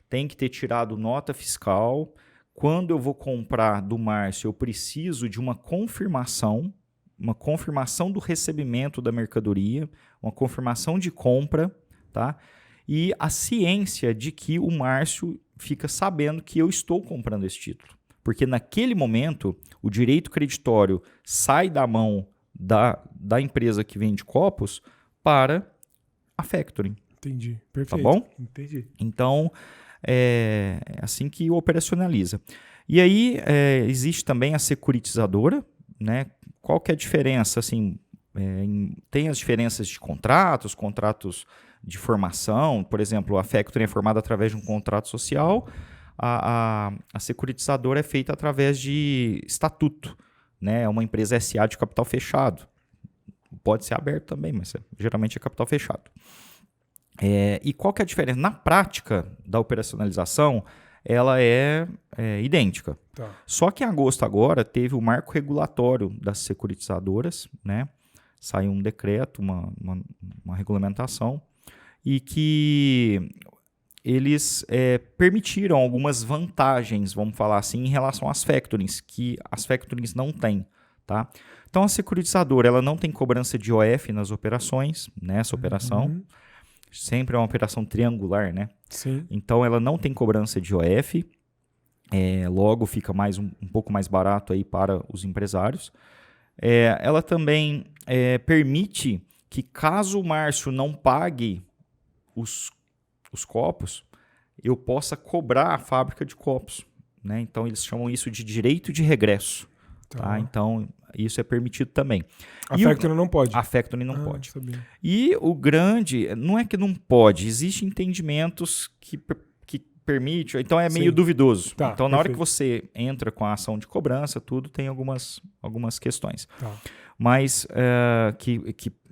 tem que ter tirado nota fiscal. Quando eu vou comprar do Márcio, eu preciso de uma confirmação do recebimento da mercadoria, uma confirmação de compra, tá? E a ciência de que o Márcio fica sabendo que eu estou comprando esse título. Porque naquele momento, o direito creditório sai da mão da empresa que vende copos para a factoring. Entendi, perfeito. Tá bom? Entendi. Então, é assim que operacionaliza. E aí, existe também a securitizadora, né? Qual que é a diferença? Assim, tem as diferenças de contratos de formação. Por exemplo, a factoring é formada através de um contrato social, a securitizadora é feita através de estatuto, né? É uma empresa SA de capital fechado. Pode ser aberto também, mas geralmente é capital fechado. E qual que é a diferença? Na prática da operacionalização, ela é idêntica. Tá. Só que em agosto agora teve o marco regulatório das securitizadoras, né? Saiu um decreto, uma regulamentação, e que eles permitiram algumas vantagens, vamos falar assim, em relação às factorings, que as factorings não têm. Tá? Então, a securitizadora ela não tem cobrança de IOF nas operações, nessa operação. Sempre é uma operação triangular, né? Sim. Então, ela não tem cobrança de IOF. Logo, fica um pouco mais barato aí para os empresários. Ela também permite que, caso o Márcio não pague os copos, eu possa cobrar a fábrica de copos. Né? Então, eles chamam isso de direito de regresso. Tá? Então, isso é permitido também. A factoring não pode? A factoring não pode. Sabia. E o grande, não é que não pode, existem entendimentos que permite, então é meio duvidoso. Tá, então, na hora perfeito. que você entra com a ação de cobrança, tudo tem algumas questões. Tá. Mas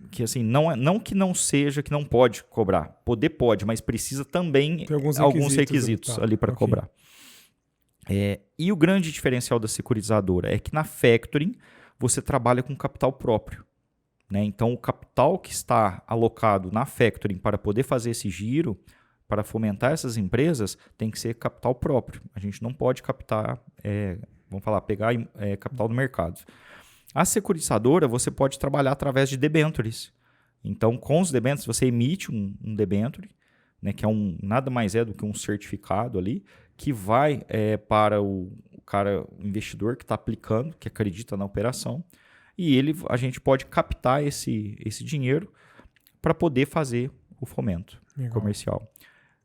que assim, não que não seja, que não pode cobrar. Poder pode, mas precisa também Tem alguns requisitos ali para ok. cobrar. E o grande diferencial da securitizadora é que na factoring você trabalha com capital próprio. Né? Então, o capital que está alocado na factoring para poder fazer esse giro, para fomentar essas empresas, tem que ser capital próprio. A gente não pode captar, pegar capital do mercado. A securitizadora, você pode trabalhar através de debentures. Então, com os debentures, você emite um debenture, né, que nada mais é do que um certificado ali, que vai para o investidor que está aplicando, que acredita na operação, e a gente pode captar esse dinheiro para poder fazer o fomento comercial.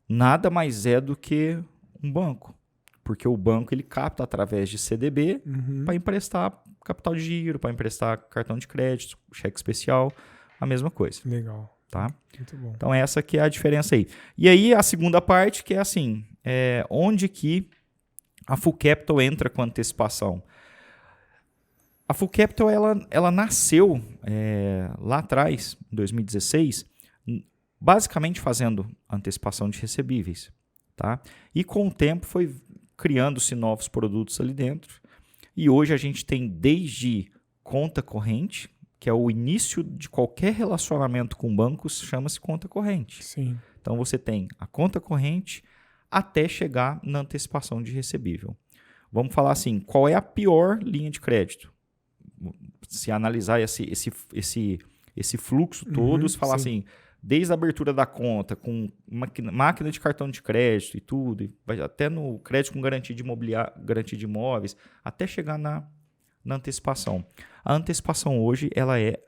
Nada mais é do que um banco, porque o banco ele capta através de CDB para emprestar capital de giro, para emprestar cartão de crédito, cheque especial, a mesma coisa. Legal. Tá? Muito bom. Então, essa que é a diferença aí. E aí, a segunda parte, que é assim, onde que a Full Capital entra com antecipação. A Full Capital, ela nasceu lá atrás, em 2016, basicamente fazendo antecipação de recebíveis. Tá? E com o tempo foi criando-se novos produtos ali dentro. E hoje a gente tem desde conta corrente, que é o início de qualquer relacionamento com bancos, chama-se conta corrente. Sim. Então, você tem a conta corrente até chegar na antecipação de recebível. Vamos falar assim, qual é a pior linha de crédito? Se analisar esse fluxo todo, se falar assim, desde a abertura da conta, com máquina de cartão de crédito e tudo, até no crédito com garantia de imóveis, até chegar na antecipação. A antecipação hoje ela é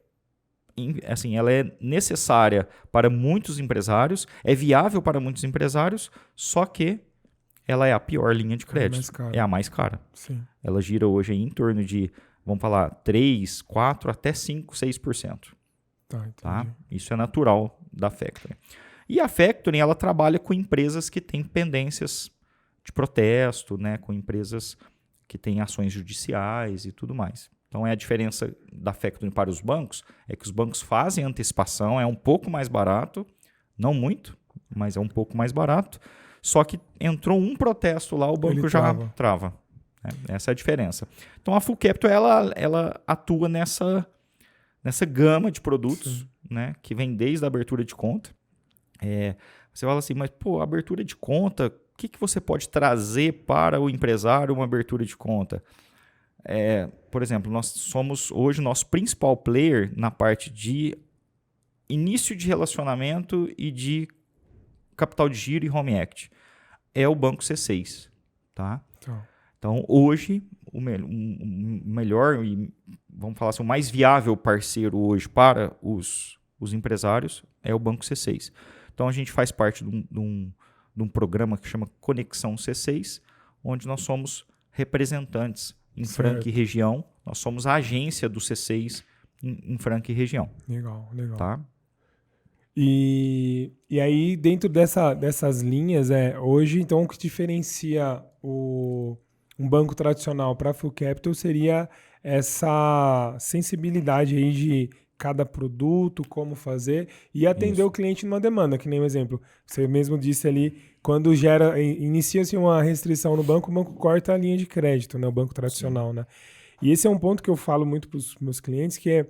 necessária para muitos empresários, é viável para muitos empresários, só que ela é a pior linha de crédito. É a mais cara. Sim. Ela gira hoje em torno de, vamos falar, 3, 4, até 5, 6%. Tá? Isso é natural da factoring. E a factoring, ela trabalha com empresas que têm pendências de protesto, né, com empresas que têm ações judiciais e tudo mais. Então, a diferença da factoring para os bancos é que os bancos fazem antecipação, é um pouco mais barato, não muito, mas é um pouco mais barato. Só que entrou um protesto lá, o banco Ele já trava. Essa é a diferença. Então, a Full Capital, ela atua nessa gama de produtos, né, que vem desde a abertura de conta. Você fala assim, mas pô, abertura de conta, o que você pode trazer para o empresário uma abertura de conta? Por exemplo, nós somos hoje o nosso principal player na parte de início de relacionamento e de capital de giro e home equity. É o Banco C6. Tá? Então, hoje, o melhor e, vamos falar assim, o mais viável parceiro hoje para os empresários é o Banco C6. Então, a gente faz parte de um programa que chama Conexão C6, onde nós somos representantes em Franca e região. Nós somos a agência do C6 em Franca e região. Legal. Tá? E aí, dentro dessas linhas, hoje, então, o que diferencia um banco tradicional para a Full Capital seria essa sensibilidade aí de cada produto, como fazer e atender o cliente numa demanda, que nem um exemplo. Você mesmo disse ali, quando inicia-se uma restrição no banco, o banco corta a linha de crédito, né? O banco tradicional, né? E esse é um ponto que eu falo muito para os meus clientes, que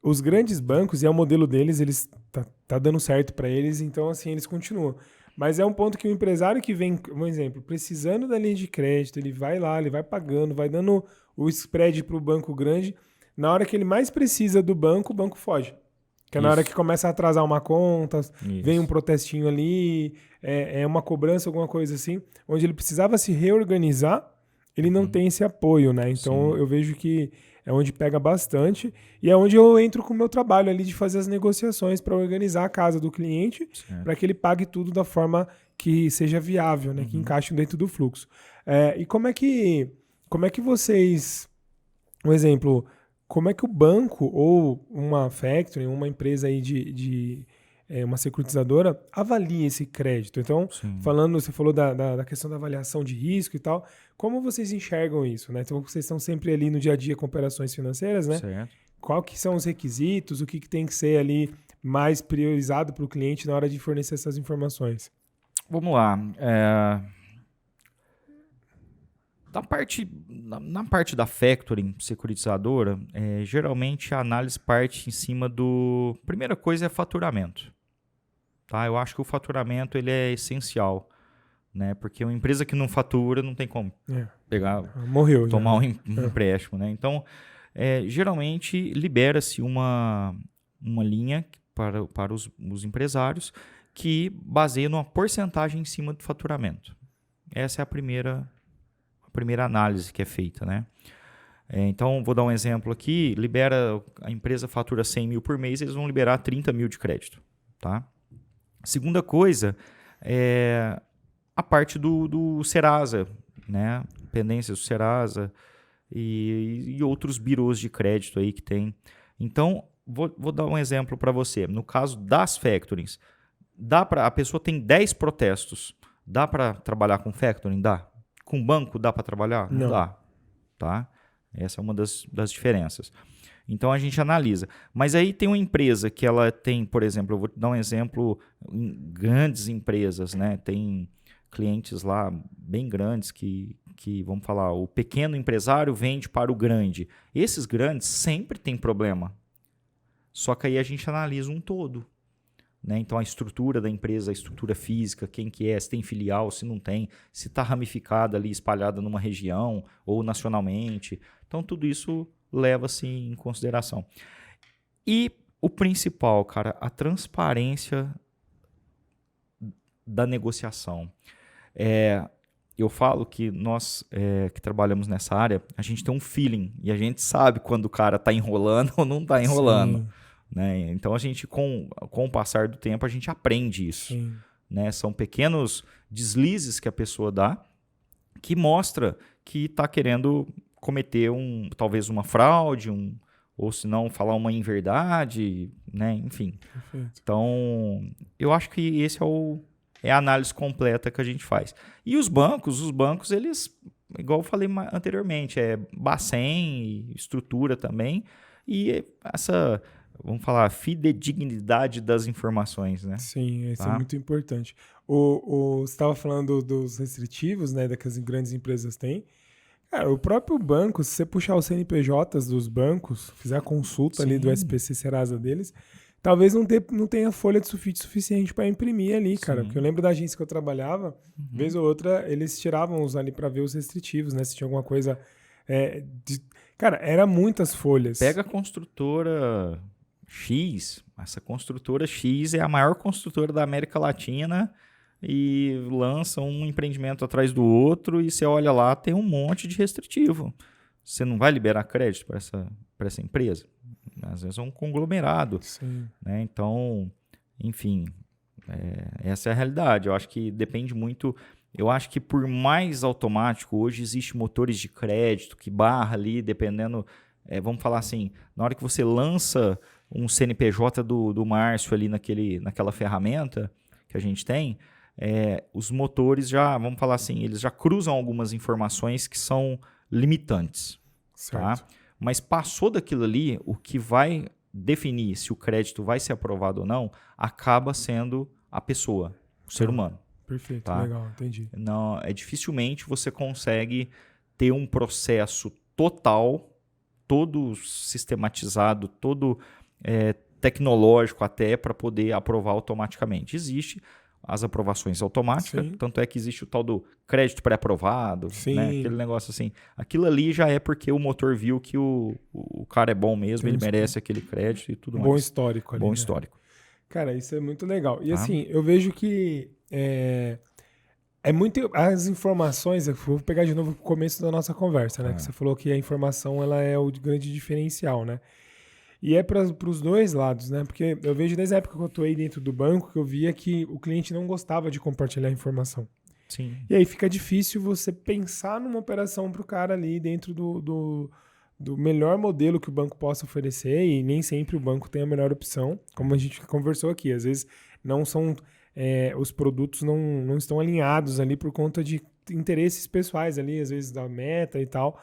os grandes bancos, e é o modelo deles, tá dando certo para eles, então assim, eles continuam. Mas é um ponto que o empresário que vem, um exemplo, precisando da linha de crédito, ele vai lá, ele vai pagando, vai dando o spread para o banco grande. Na hora que ele mais precisa do banco, o banco foge. Que é na hora que começa a atrasar uma conta, vem um protestinho ali, uma cobrança, alguma coisa assim, onde ele precisava se reorganizar, ele não tem esse apoio, né? Então eu vejo que é onde pega bastante e é onde eu entro com o meu trabalho ali de fazer as negociações para organizar a casa do cliente, para que ele pague tudo da forma que seja viável, né? Que encaixe dentro do fluxo. E como é que vocês, um exemplo, como é que o banco ou uma factoring, uma empresa aí uma securitizadora avalia esse crédito? Então, você falou da questão da avaliação de risco e tal. Como vocês enxergam isso, né? Então, vocês estão sempre ali no dia a dia com operações financeiras, né? Certo. Qual que são os requisitos, o que tem que ser ali mais priorizado para o cliente na hora de fornecer essas informações? Vamos lá. Na parte da factoring securitizadora, geralmente a análise parte em cima do... Primeira coisa é faturamento. Tá? Eu acho que o faturamento ele é essencial, né? Porque uma empresa que não fatura não tem como tomar um empréstimo. Né? Então, geralmente libera-se uma linha para os empresários que baseia numa porcentagem em cima do faturamento. Essa é a primeira análise que é feita, né? Então, vou dar um exemplo aqui. A empresa fatura 100 mil por mês, eles vão liberar 30 mil de crédito. Tá? Segunda coisa é a parte do Serasa, né? Pendências do Serasa e outros birôs de crédito aí que tem. Então, vou dar um exemplo para você. No caso das factorings, a pessoa tem 10 protestos. Dá para trabalhar com factoring? Dá. Com banco dá para trabalhar? Não dá. Tá? Essa é uma das diferenças. Então a gente analisa. Mas aí tem uma empresa que ela tem, por exemplo, eu vou te dar um exemplo em grandes empresas, né? Tem clientes lá bem grandes que vamos falar, o pequeno empresário vende para o grande. Esses grandes sempre têm problema. Só que aí a gente analisa um todo. Né? Então, a estrutura da empresa, a estrutura física, quem que é, se tem filial, se não tem, se está ramificada ali, espalhada numa região ou nacionalmente. Então, tudo isso leva-se em consideração. E o principal, cara, a transparência da negociação. Eu falo que nós que trabalhamos nessa área, a gente tem um feeling e a gente sabe quando o cara está enrolando ou não está enrolando. Sim. Né? Então, a gente, com o passar do tempo, a gente aprende isso. Né? São pequenos deslizes que a pessoa dá que mostra que está querendo cometer talvez uma fraude, ou se não falar uma inverdade, né? Enfim. Perfeito. Então, eu acho que esse é a análise completa que a gente faz. E os bancos, eles, igual eu falei anteriormente, é Bacen, estrutura também, e essa, vamos falar, fidedignidade das informações, né? Sim, isso é Tá? muito importante. Você estava falando dos restritivos, né, que as grandes empresas têm. Cara, o próprio banco, se você puxar os CNPJs dos bancos, fizer a consulta ali do Sim. SPC Serasa deles, talvez não tenha folha de sulfite suficiente para imprimir ali, cara. Sim. Porque eu lembro da agência que eu trabalhava, vez ou outra, eles tiravam os ali para ver os restritivos, né? Se tinha alguma coisa. Cara, era muitas folhas. Pega a construtora X, essa construtora X é a maior construtora da América Latina e lança um empreendimento atrás do outro e você olha lá, tem um monte de restritivo. Você não vai liberar crédito para essa empresa? Às vezes é um conglomerado. Sim. Né? Então, enfim, essa é a realidade. Eu acho que depende muito. Eu acho que por mais automático, hoje existe motores de crédito que barra ali, dependendo, vamos falar assim, na hora que você lança um CNPJ do Márcio ali naquela ferramenta que a gente tem, os motores já, vamos falar assim, eles já cruzam algumas informações que são limitantes. Certo. Tá? Mas passou daquilo ali, o que vai definir se o crédito vai ser aprovado ou não, acaba sendo a pessoa, o ser humano. Perfeito, Tá? legal, entendi. Não, dificilmente você consegue ter um processo total, todo sistematizado, todo tecnológico até para poder aprovar automaticamente. Existe as aprovações automáticas, Sim. tanto é que existe o tal do crédito pré-aprovado, Sim. né? Aquele negócio assim. Aquilo ali já é porque o motor viu que o cara é bom mesmo, ele merece aquele crédito e tudo mais. Bom histórico ali, Bom né? histórico. Cara, isso é muito legal. E Tá? assim, eu vejo que muito as informações, eu vou pegar de novo o começo da nossa conversa, né? Que você falou que a informação ela é o grande diferencial, né? E é para os dois lados, né? Porque eu vejo desde a época que eu atuei dentro do banco que eu via que o cliente não gostava de compartilhar informação. Sim. E aí fica difícil você pensar numa operação para o cara ali dentro do melhor modelo que o banco possa oferecer, e nem sempre o banco tem a melhor opção, como a gente conversou aqui. Às vezes não são os produtos não estão alinhados ali por conta de interesses pessoais ali, às vezes da meta e tal.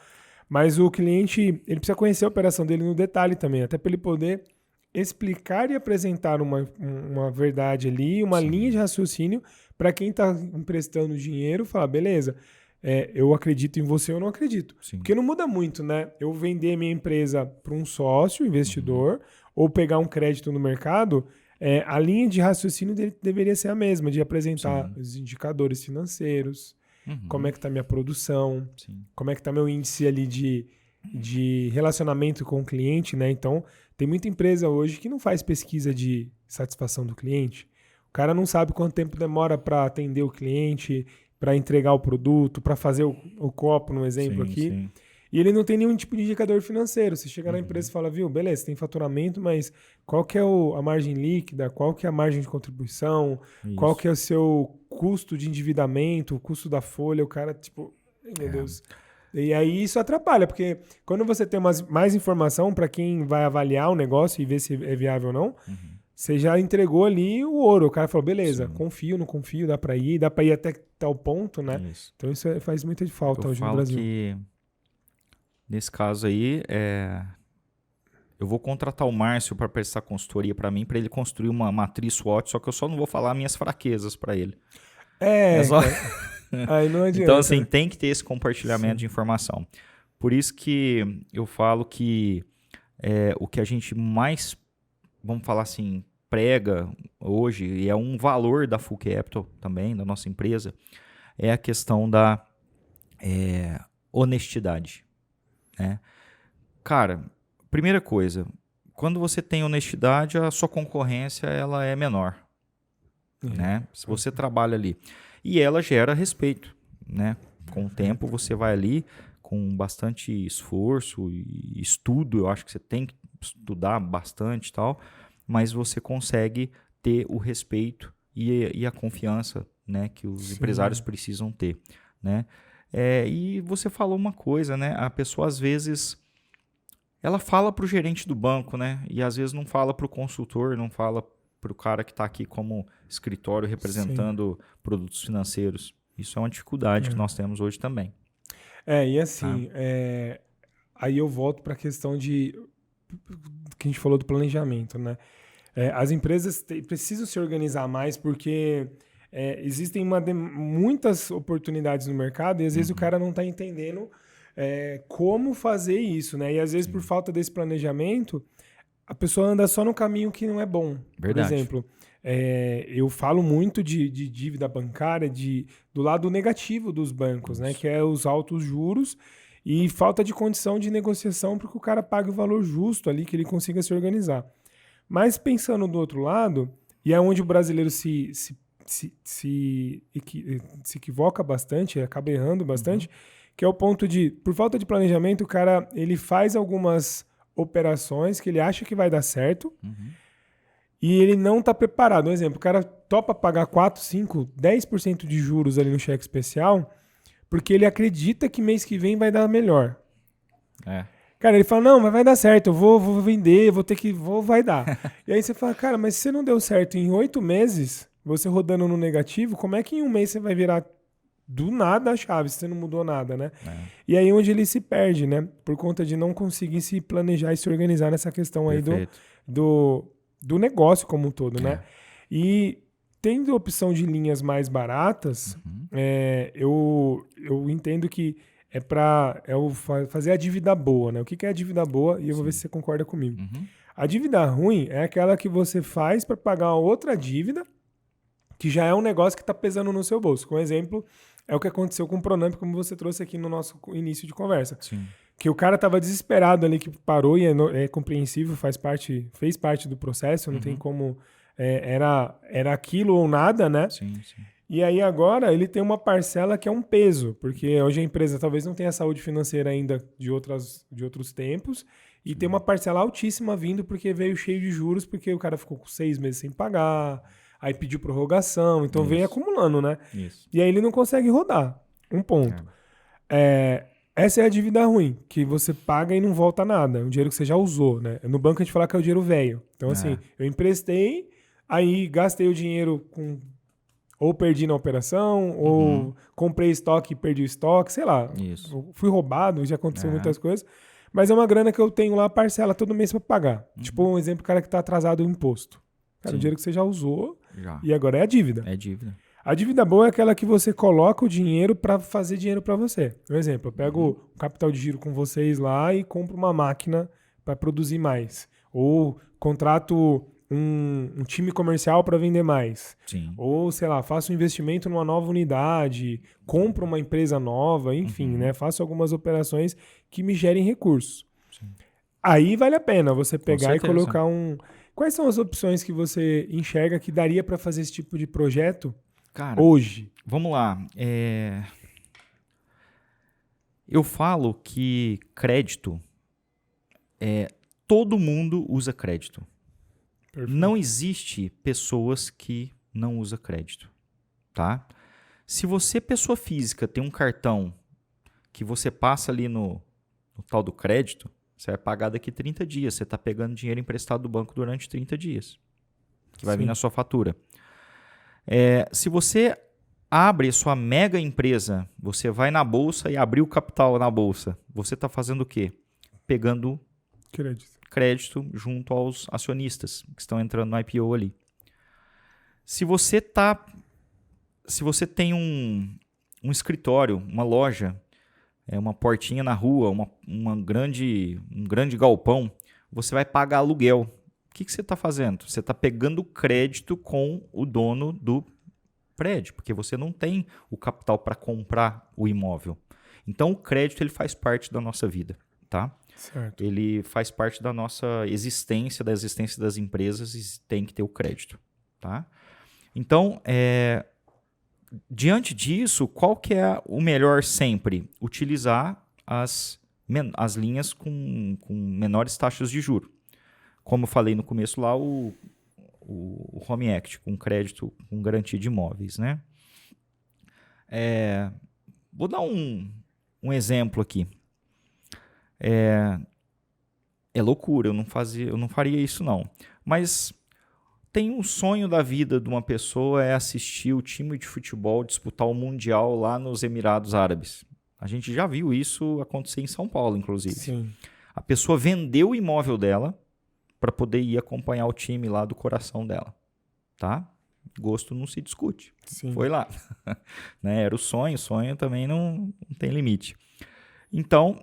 Mas o cliente ele precisa conhecer a operação dele no detalhe também, até para ele poder explicar e apresentar uma verdade ali, uma linha de raciocínio para quem está emprestando dinheiro, falar, beleza, eu acredito em você ou não acredito. Sim. Porque não muda muito, né? Eu vender minha empresa para um sócio, investidor, ou pegar um crédito no mercado, a linha de raciocínio dele deveria ser a mesma, de apresentar os indicadores financeiros, como é que está minha produção, como é que está meu índice ali de relacionamento com o cliente, né? Então, tem muita empresa hoje que não faz pesquisa de satisfação do cliente. O cara não sabe quanto tempo demora para atender o cliente, para entregar o produto, para fazer o copo, no exemplo aqui. Sim. E ele não tem nenhum tipo de indicador financeiro. Você chega na empresa e fala, viu, beleza, tem faturamento, mas qual que é a margem líquida, qual que é a margem de contribuição, qual que é o seu custo de endividamento, o custo da folha, o cara, tipo, meu Deus. E aí isso atrapalha, porque quando você tem mais informação para quem vai avaliar o negócio e ver se é viável ou não, você já entregou ali o ouro. O cara falou, beleza, confio, não confio, dá para ir até tal ponto, né? Isso. Então isso faz muita falta hoje no Brasil. Que nesse caso aí, eu vou contratar o Márcio para prestar consultoria para mim, para ele construir uma matriz SWOT, só que eu só não vou falar minhas fraquezas para ele. Só... Aí não adianta. Então, assim, tem que ter esse compartilhamento de informação. Por isso que eu falo que o que a gente mais, vamos falar assim, prega hoje, e é um valor da Full Capital também, da nossa empresa, é a questão da honestidade. Né? Cara, primeira coisa, quando você tem honestidade, a sua concorrência ela é menor. Né? Se você trabalha ali. E ela gera respeito. Né? Com o tempo, você vai ali com bastante esforço e estudo. Eu acho que você tem que estudar bastante e tal, mas você consegue ter o respeito e a confiança, né, que os empresários precisam ter. Né? E você falou uma coisa, né? A pessoa às vezes ela fala para o gerente do banco, né? E às vezes não fala para o consultor, não fala para o cara que está aqui como escritório representando produtos financeiros. Isso é uma dificuldade que nós temos hoje também. E assim, aí eu volto para a questão que a gente falou do planejamento, né? As empresas precisam se organizar mais porque existem muitas oportunidades no mercado e às vezes o cara não está entendendo como fazer isso, né? E às vezes por falta desse planejamento, a pessoa anda só no caminho que não é bom. Verdade. Por exemplo, eu falo muito de dívida bancária do lado negativo dos bancos, né? Que é os altos juros e falta de condição de negociação para que o cara pague o valor justo ali, que ele consiga se organizar. Mas pensando do outro lado, e é onde o brasileiro se equivoca bastante, acaba errando bastante, que é o ponto de, por falta de planejamento, o cara ele faz algumas operações que ele acha que vai dar certo e ele não está preparado. Um exemplo, o cara topa pagar 4, 5, 10% de juros ali no cheque especial porque ele acredita que mês que vem vai dar melhor. Cara, ele fala, não, mas vai dar certo, eu vou vender, vai dar. E aí você fala, cara, mas se você não deu certo em 8 meses, você rodando no negativo, como é que em um mês você vai virar do nada a chave, se você não mudou nada, né? E aí onde ele se perde, né? Por conta de não conseguir se planejar e se organizar nessa questão aí do negócio como um todo, né? E tendo opção de linhas mais baratas, eu entendo que fazer a dívida boa, né? O que é a dívida boa? E eu vou ver se você concorda comigo. A dívida ruim é aquela que você faz para pagar outra dívida que já é um negócio que está pesando no seu bolso. Com exemplo, é o que aconteceu com o Pronamp, como você trouxe aqui no nosso início de conversa. Sim. Que o cara estava desesperado ali, que parou e é compreensível, fez parte do processo, não tem como... era aquilo ou nada, né? Sim. E aí agora ele tem uma parcela que é um peso, porque hoje a empresa talvez não tenha saúde financeira ainda de outros tempos, e tem uma parcela altíssima vindo porque veio cheio de juros, porque o cara ficou com 6 meses sem pagar, aí pediu prorrogação, então vem acumulando, né? Isso. E aí ele não consegue rodar. Um ponto. Essa é a dívida ruim, que você paga e não volta nada. É um dinheiro que você já usou, né? No banco a gente fala que é o dinheiro velho. Então, assim, eu emprestei, aí gastei o dinheiro ou perdi na operação, ou comprei estoque e perdi o estoque, sei lá. Isso. Fui roubado, já aconteceu muitas coisas. Mas é uma grana que eu tenho lá, parcela todo mês para pagar. Tipo, um exemplo, o cara que tá atrasado o imposto. Cara, o dinheiro que você já usou e agora é a dívida. É dívida. A dívida boa é aquela que você coloca o dinheiro para fazer dinheiro para você. Por exemplo, eu pego o capital de giro com vocês lá e compro uma máquina para produzir mais. Ou contrato um time comercial para vender mais. Sim. Ou, sei lá, faço um investimento numa nova unidade, compro uma empresa nova, enfim, né? Faço algumas operações que me gerem recursos. Sim. Aí vale a pena você pegar e certeza. colocar Quais são as opções que você enxerga que daria para fazer esse tipo de projeto? Cara, hoje? Vamos lá. Eu falo que crédito, todo mundo usa crédito. Perfeito. Não existe pessoas que não usam crédito, tá? Se você, pessoa física, tem um cartão que você passa ali no tal do crédito, você vai pagar daqui 30 dias. Você está pegando dinheiro emprestado do banco durante 30 dias, que vai vir na sua fatura. Se você abre sua mega empresa, você vai na bolsa e abriu o capital na bolsa, você está fazendo o quê? Pegando crédito junto aos acionistas que estão entrando no IPO ali. Se você tem um escritório, uma loja, uma portinha na rua, um grande galpão, você vai pagar aluguel. O que você está fazendo? Você está pegando crédito com o dono do prédio, porque você não tem o capital para comprar o imóvel. Então, o crédito ele faz parte da nossa vida, tá? Certo. Ele faz parte da nossa existência, da existência das empresas, e tem que ter o crédito, tá? Então, diante disso, qual que é o melhor sempre? Utilizar as linhas com menores taxas de juros. Como eu falei no começo lá, o Home Equity, com crédito com garantia de imóveis, né? Vou dar um exemplo aqui. é loucura, eu não faria isso não. Mas tem um sonho da vida de uma pessoa é assistir o time de futebol disputar o Mundial lá nos Emirados Árabes. A gente já viu isso acontecer em São Paulo, inclusive. Sim. A pessoa vendeu o imóvel dela para poder ir acompanhar o time lá do coração dela, tá? Gosto não se discute. Sim. Foi lá. Né? Era o sonho também não tem limite. Então,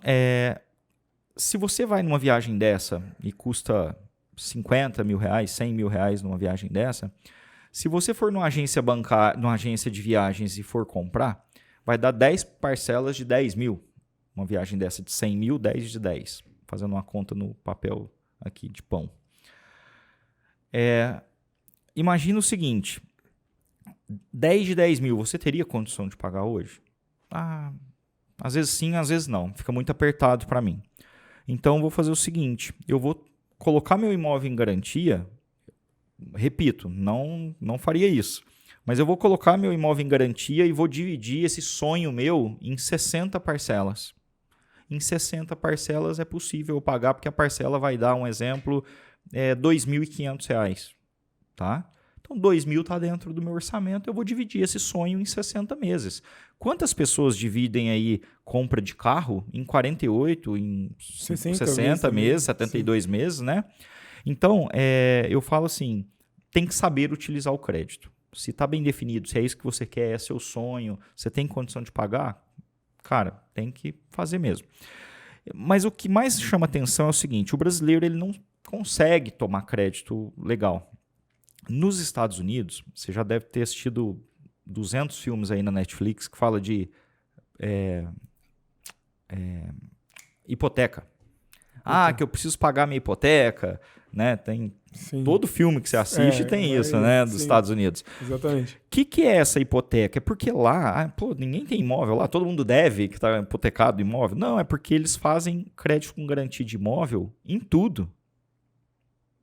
se você vai numa viagem dessa e custa 50 mil reais, 100 mil reais numa viagem dessa, se você for numa agência numa agência de viagens e for comprar, vai dar 10 parcelas de 10 mil. Uma viagem dessa de 100 mil, 10 de 10. Fazendo uma conta no papel aqui de pão. Imagina o seguinte, 10 de 10 mil, você teria condição de pagar hoje? Às vezes sim, às vezes não. Fica muito apertado para mim. Então, eu vou fazer o seguinte, eu vou colocar meu imóvel em garantia, repito, não faria isso, mas eu vou colocar meu imóvel em garantia e vou dividir esse sonho meu em 60 parcelas. Em 60 parcelas é possível eu pagar, porque a parcela vai dar, um exemplo, R$ 2.500, tá? Então, 2.000 está dentro do meu orçamento, eu vou dividir esse sonho em 60 meses. Quantas pessoas dividem aí compra de carro em 48, em 60 meses, 72 sim. meses, né? Então, eu falo assim, tem que saber utilizar o crédito. Se está bem definido, se é isso que você quer, é seu sonho, você tem condição de pagar, cara, tem que fazer mesmo. Mas o que mais chama atenção é o seguinte, o brasileiro ele não consegue tomar crédito legal. Nos Estados Unidos, você já deve ter assistido 200 filmes aí na Netflix que fala de hipoteca. Que eu preciso pagar minha hipoteca, né? Tem todo filme que você assiste tem isso, né? Dos Estados Unidos. Exatamente. O que é essa hipoteca? É porque lá, ninguém tem imóvel lá, todo mundo deve que está hipotecado imóvel. Não, é porque eles fazem crédito com garantia de imóvel em tudo.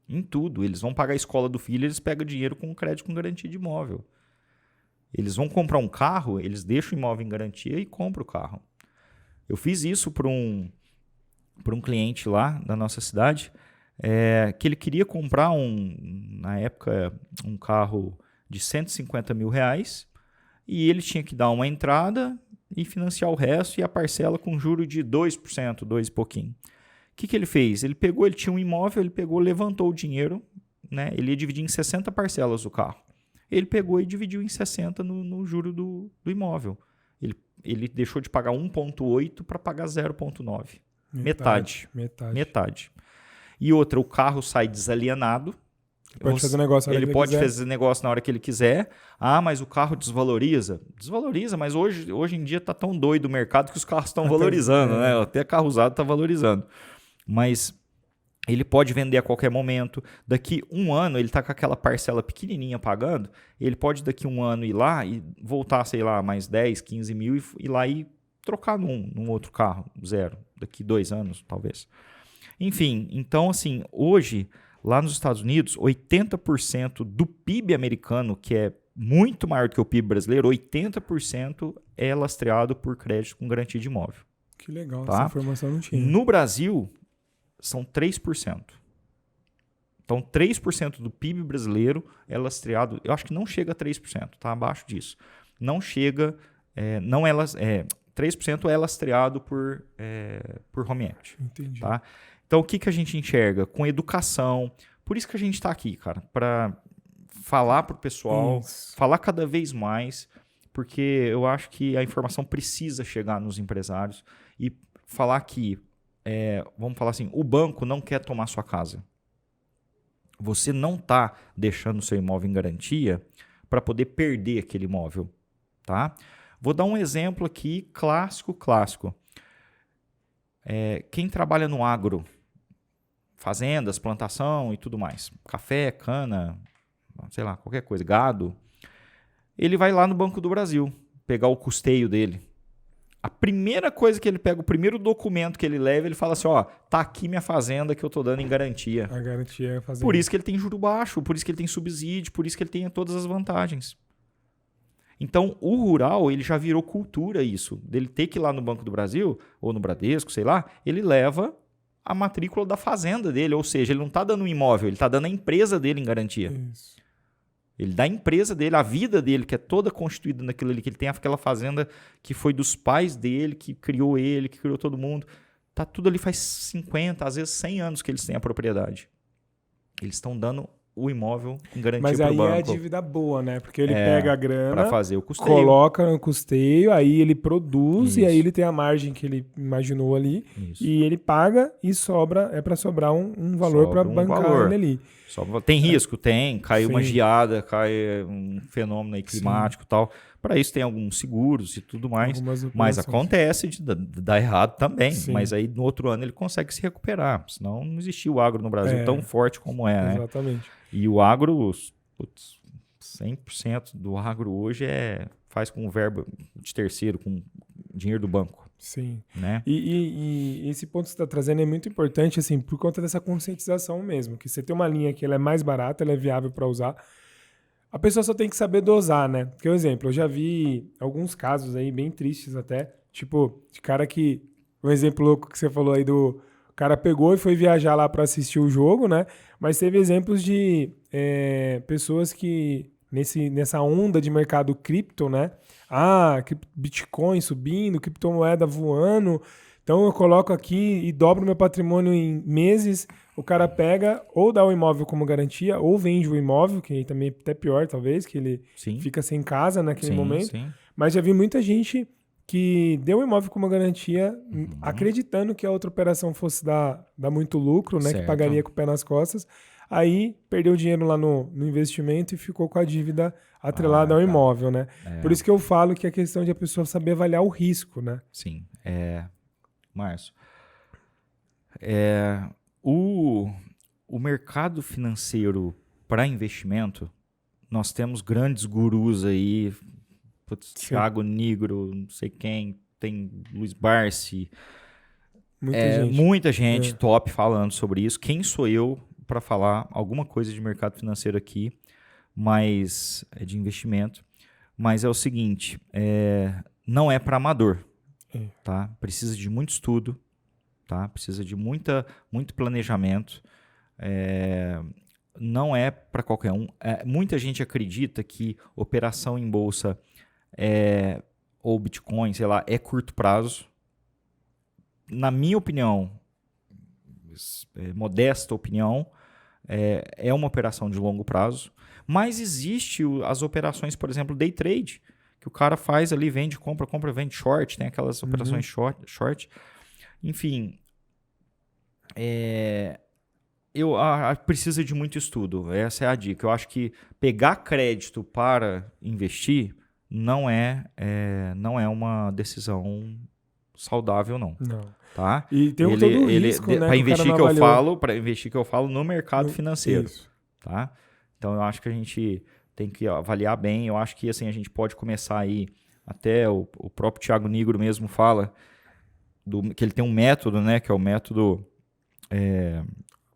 Em tudo. Eles vão pagar a escola do filho, eles pegam dinheiro com crédito com garantia de imóvel. Eles vão comprar um carro, eles deixam o imóvel em garantia e compram o carro. Eu fiz isso para um cliente lá da nossa cidade, que ele queria comprar na época, um carro de 150 mil reais e ele tinha que dar uma entrada e financiar o resto e a parcela com juro de 2%, 2 e pouquinho. O que ele fez? Ele tinha um imóvel, levantou o dinheiro, né? Ele ia dividir em 60 parcelas o carro. Ele pegou e dividiu em 60 no juro do imóvel. Ele deixou de pagar 1,8 para pagar 0,9. Metade. E outra, o carro sai desalienado. Ele pode fazer negócio na hora que ele quiser. Ele pode fazer negócio na hora que ele quiser. Mas o carro desvaloriza? Desvaloriza, mas hoje em dia está tão doido o mercado que os carros estão valorizando, né? Até carro usado está valorizando. Mas ele pode vender a qualquer momento. Daqui um ano, ele está com aquela parcela pequenininha pagando. Ele pode daqui um ano ir lá e voltar, sei lá, mais 10, 15 mil e ir lá e trocar num outro carro, zero. Daqui 2 anos, talvez. Enfim, então assim, hoje, lá nos Estados Unidos, 80% do PIB americano, que é muito maior do que o PIB brasileiro, 80% é lastreado por crédito com garantia de imóvel. Que legal, tá? Essa informação não tinha. No Brasil, são 3%. Então, 3% do PIB brasileiro é lastreado, eu acho que não chega a 3%, está abaixo disso. Não chega, 3% é lastreado por home equity. Entendi. Tá? Então, o que a gente enxerga? Com educação. Por isso que a gente está aqui, cara, para falar para o pessoal, falar cada vez mais, porque eu acho que a informação precisa chegar nos empresários e falar que, vamos falar assim, o banco não quer tomar sua casa. Você não está deixando o seu imóvel em garantia para poder perder aquele imóvel. Tá? Vou dar um exemplo aqui, clássico. Quem trabalha no agro, fazendas, plantação e tudo mais, café, cana, sei lá, qualquer coisa, gado, ele vai lá no Banco do Brasil pegar o custeio dele. A primeira coisa que ele pega, o primeiro documento que ele leva, ele fala assim, tá aqui minha fazenda que eu tô dando em garantia. A garantia é a fazenda. Por isso que ele tem juro baixo, por isso que ele tem subsídio, por isso que ele tem todas as vantagens. Então, o rural, ele já virou cultura isso. Dele ter que ir lá no Banco do Brasil, ou no Bradesco, sei lá, ele leva a matrícula da fazenda dele, ou seja, ele não está dando um imóvel, ele está dando a empresa dele em garantia. Isso. Ele dá a empresa dele, a vida dele, que é toda constituída naquilo ali, que ele tem aquela fazenda que foi dos pais dele, que criou ele, que criou todo mundo. Tá tudo ali faz 50, às vezes 100 anos que eles têm a propriedade. Eles estão dando o imóvel em garantia para o banco. Mas aí é a dívida boa, né? Porque ele pega a grana, para fazer o custeio, coloca no custeio, aí ele produz Isso. e aí ele tem a margem que ele imaginou ali. Isso. E ele paga e sobra, é para sobrar um valor para bancar valor. ele ali. Tem risco? Tem. Cai uma Sim. geada, cai um fenômeno aí climático e tal. Para isso tem alguns seguros e tudo mais. Mas acontece de dar errado também. Sim. Mas aí no outro ano ele consegue se recuperar. Senão não existia o agro no Brasil tão forte como é, né? Exatamente. E o agro, 100% do agro hoje faz com verba de terceiro, com dinheiro do banco. Sim. Né? E esse ponto que você está trazendo é muito importante, assim, por conta dessa conscientização mesmo, que você tem uma linha que ela é mais barata, ela é viável para usar, a pessoa só tem que saber dosar, né? Porque, por exemplo, eu já vi alguns casos aí bem tristes até, tipo, de cara que, um exemplo louco que você falou aí o cara pegou e foi viajar lá para assistir o jogo, né? Mas teve exemplos de pessoas que, nessa onda de mercado cripto, né? Bitcoin subindo, criptomoeda voando. Então eu coloco aqui e dobro meu patrimônio em meses. O cara pega ou dá o imóvel como garantia ou vende o imóvel, que também é até pior talvez, que ele fica sem casa naquele momento. Sim. Mas já vi muita gente que deu o imóvel como garantia, acreditando que a outra operação fosse dar muito lucro, né? Certo. Que pagaria com o pé nas costas. Aí perdeu dinheiro lá no investimento e ficou com a dívida atrelada ao imóvel, né? Por isso que eu falo que é questão de a pessoa saber avaliar o risco, né? Sim. Márcio, o mercado financeiro para investimento, nós temos grandes gurus aí, Thiago Nigro, não sei quem, tem Luiz Barsi, muita gente top falando sobre isso. Quem sou eu para falar alguma coisa de mercado financeiro aqui, mas de investimento? Mas é o seguinte, não é para amador, tá? Precisa de muito estudo, tá? Precisa de muito planejamento. Não é para qualquer um. Muita gente acredita que operação em bolsa ou Bitcoin, sei lá, é curto prazo. Na minha opinião, modesta opinião, é uma operação de longo prazo, mas existe as operações, por exemplo, day trade, que o cara faz ali, vende, compra, vende, short, tem aquelas operações short. Enfim, precisa de muito estudo, essa é a dica. Eu acho que pegar crédito para investir não é uma decisão saudável, não. Tá? E tem todo o risco, né? Para investir que eu falo no mercado financeiro. Isso. Tá? Então eu acho que a gente tem que avaliar bem. Eu acho que assim, a gente pode começar aí, até o próprio Thiago Nigro mesmo fala que ele tem um método, né? Que é o método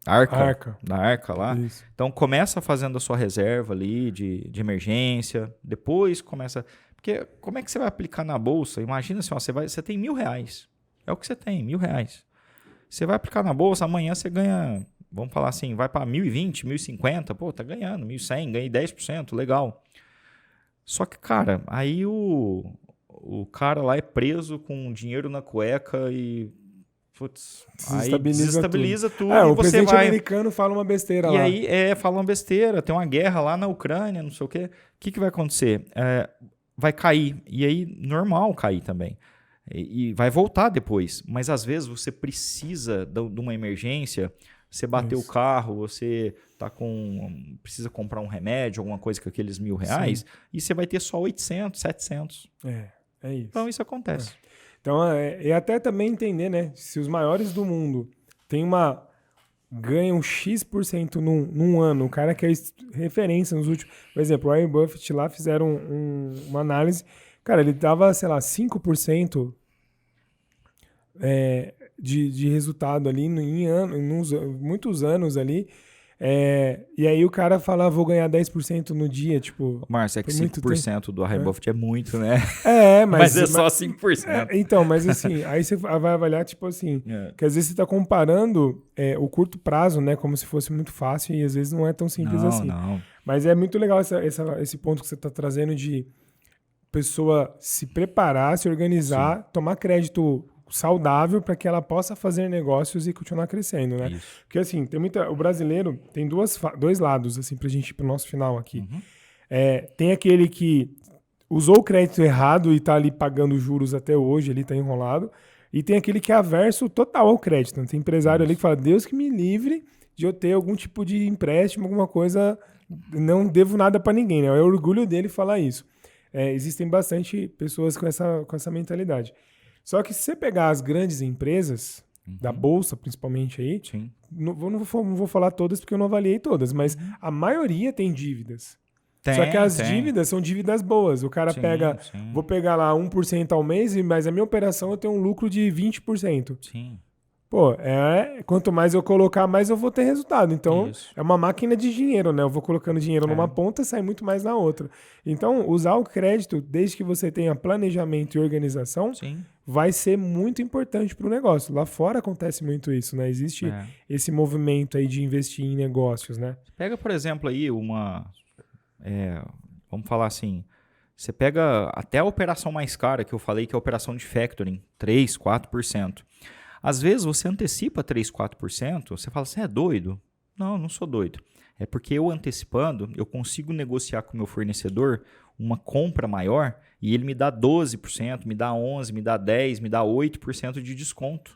da Arca lá. Isso. Então começa fazendo a sua reserva ali de emergência, depois começa... Porque como é que você vai aplicar na bolsa? Imagina assim, você tem R$1.000. É o que você tem, R$1.000. Você vai aplicar na bolsa, amanhã você ganha, vamos falar assim, vai para 1.020, 1.050, pô, tá ganhando, 1.100, ganhei 10%, legal. Só que, cara, aí o cara lá é preso com dinheiro na cueca e... Putz, aí desestabiliza tudo. O presidente americano fala uma besteira lá. E aí, fala uma besteira, tem uma guerra lá na Ucrânia, não sei o quê. O que vai acontecer? Vai cair, e aí normal cair também. E vai voltar depois, mas às vezes você precisa de uma emergência, você bateu o carro, você precisa comprar um remédio, alguma coisa com aqueles R$1.000, e você vai ter só 800, 700. É isso. Então isso acontece. Então, até também entender, né? Se os maiores do mundo ganham X% num ano, o cara que é referência nos últimos... Por exemplo, o Warren Buffett lá fizeram uma análise. Cara, ele dava, sei lá, 5% de resultado ali em muitos anos ali. E aí o cara fala, vou ganhar 10% no dia, tipo... Márcio, é que 5% do Warren Buffett é muito, né? Mas é só 5%. Então, mas assim, aí você vai avaliar, tipo assim, que às vezes você tá comparando o curto prazo, né, como se fosse muito fácil e às vezes não é tão simples assim. Não. Mas é muito legal esse ponto que você tá trazendo de pessoa se preparar, se organizar, tomar crédito saudável para que ela possa fazer negócios e continuar crescendo, né? Isso. Porque assim, o brasileiro tem dois lados, assim, pra gente ir pro nosso final aqui. Tem aquele que usou o crédito errado e tá ali pagando juros até hoje, ele tá enrolado. E tem aquele que é averso total ao crédito. Tem empresário ali que fala, Deus que me livre de eu ter algum tipo de empréstimo, alguma coisa, não devo nada para ninguém, né? É o orgulho dele falar isso. Existem bastante pessoas com essa mentalidade. Só que se você pegar as grandes empresas, da Bolsa principalmente aí, não vou falar todas porque eu não avaliei todas, mas a maioria tem dívidas. Só que as dívidas são dívidas boas. O cara vou pegar lá 1% ao mês, mas a minha operação eu tenho um lucro de 20%. Sim. Pô, quanto mais eu colocar, mais eu vou ter resultado. Então, é uma máquina de dinheiro, né? Eu vou colocando dinheiro numa ponta, sai muito mais na outra. Então, usar o crédito, desde que você tenha planejamento e organização, vai ser muito importante para o negócio. Lá fora acontece muito isso, né? Existe esse movimento aí de investir em negócios, né? Pega, por exemplo, aí vamos falar assim, você pega até a operação mais cara, que eu falei que é a operação de factoring, 3%, 4%. Às vezes você antecipa 3%, 4%, você fala, você é doido? Não sou doido. É porque eu antecipando, eu consigo negociar com o meu fornecedor uma compra maior e ele me dá 12%, me dá 11%, me dá 10%, me dá 8% de desconto.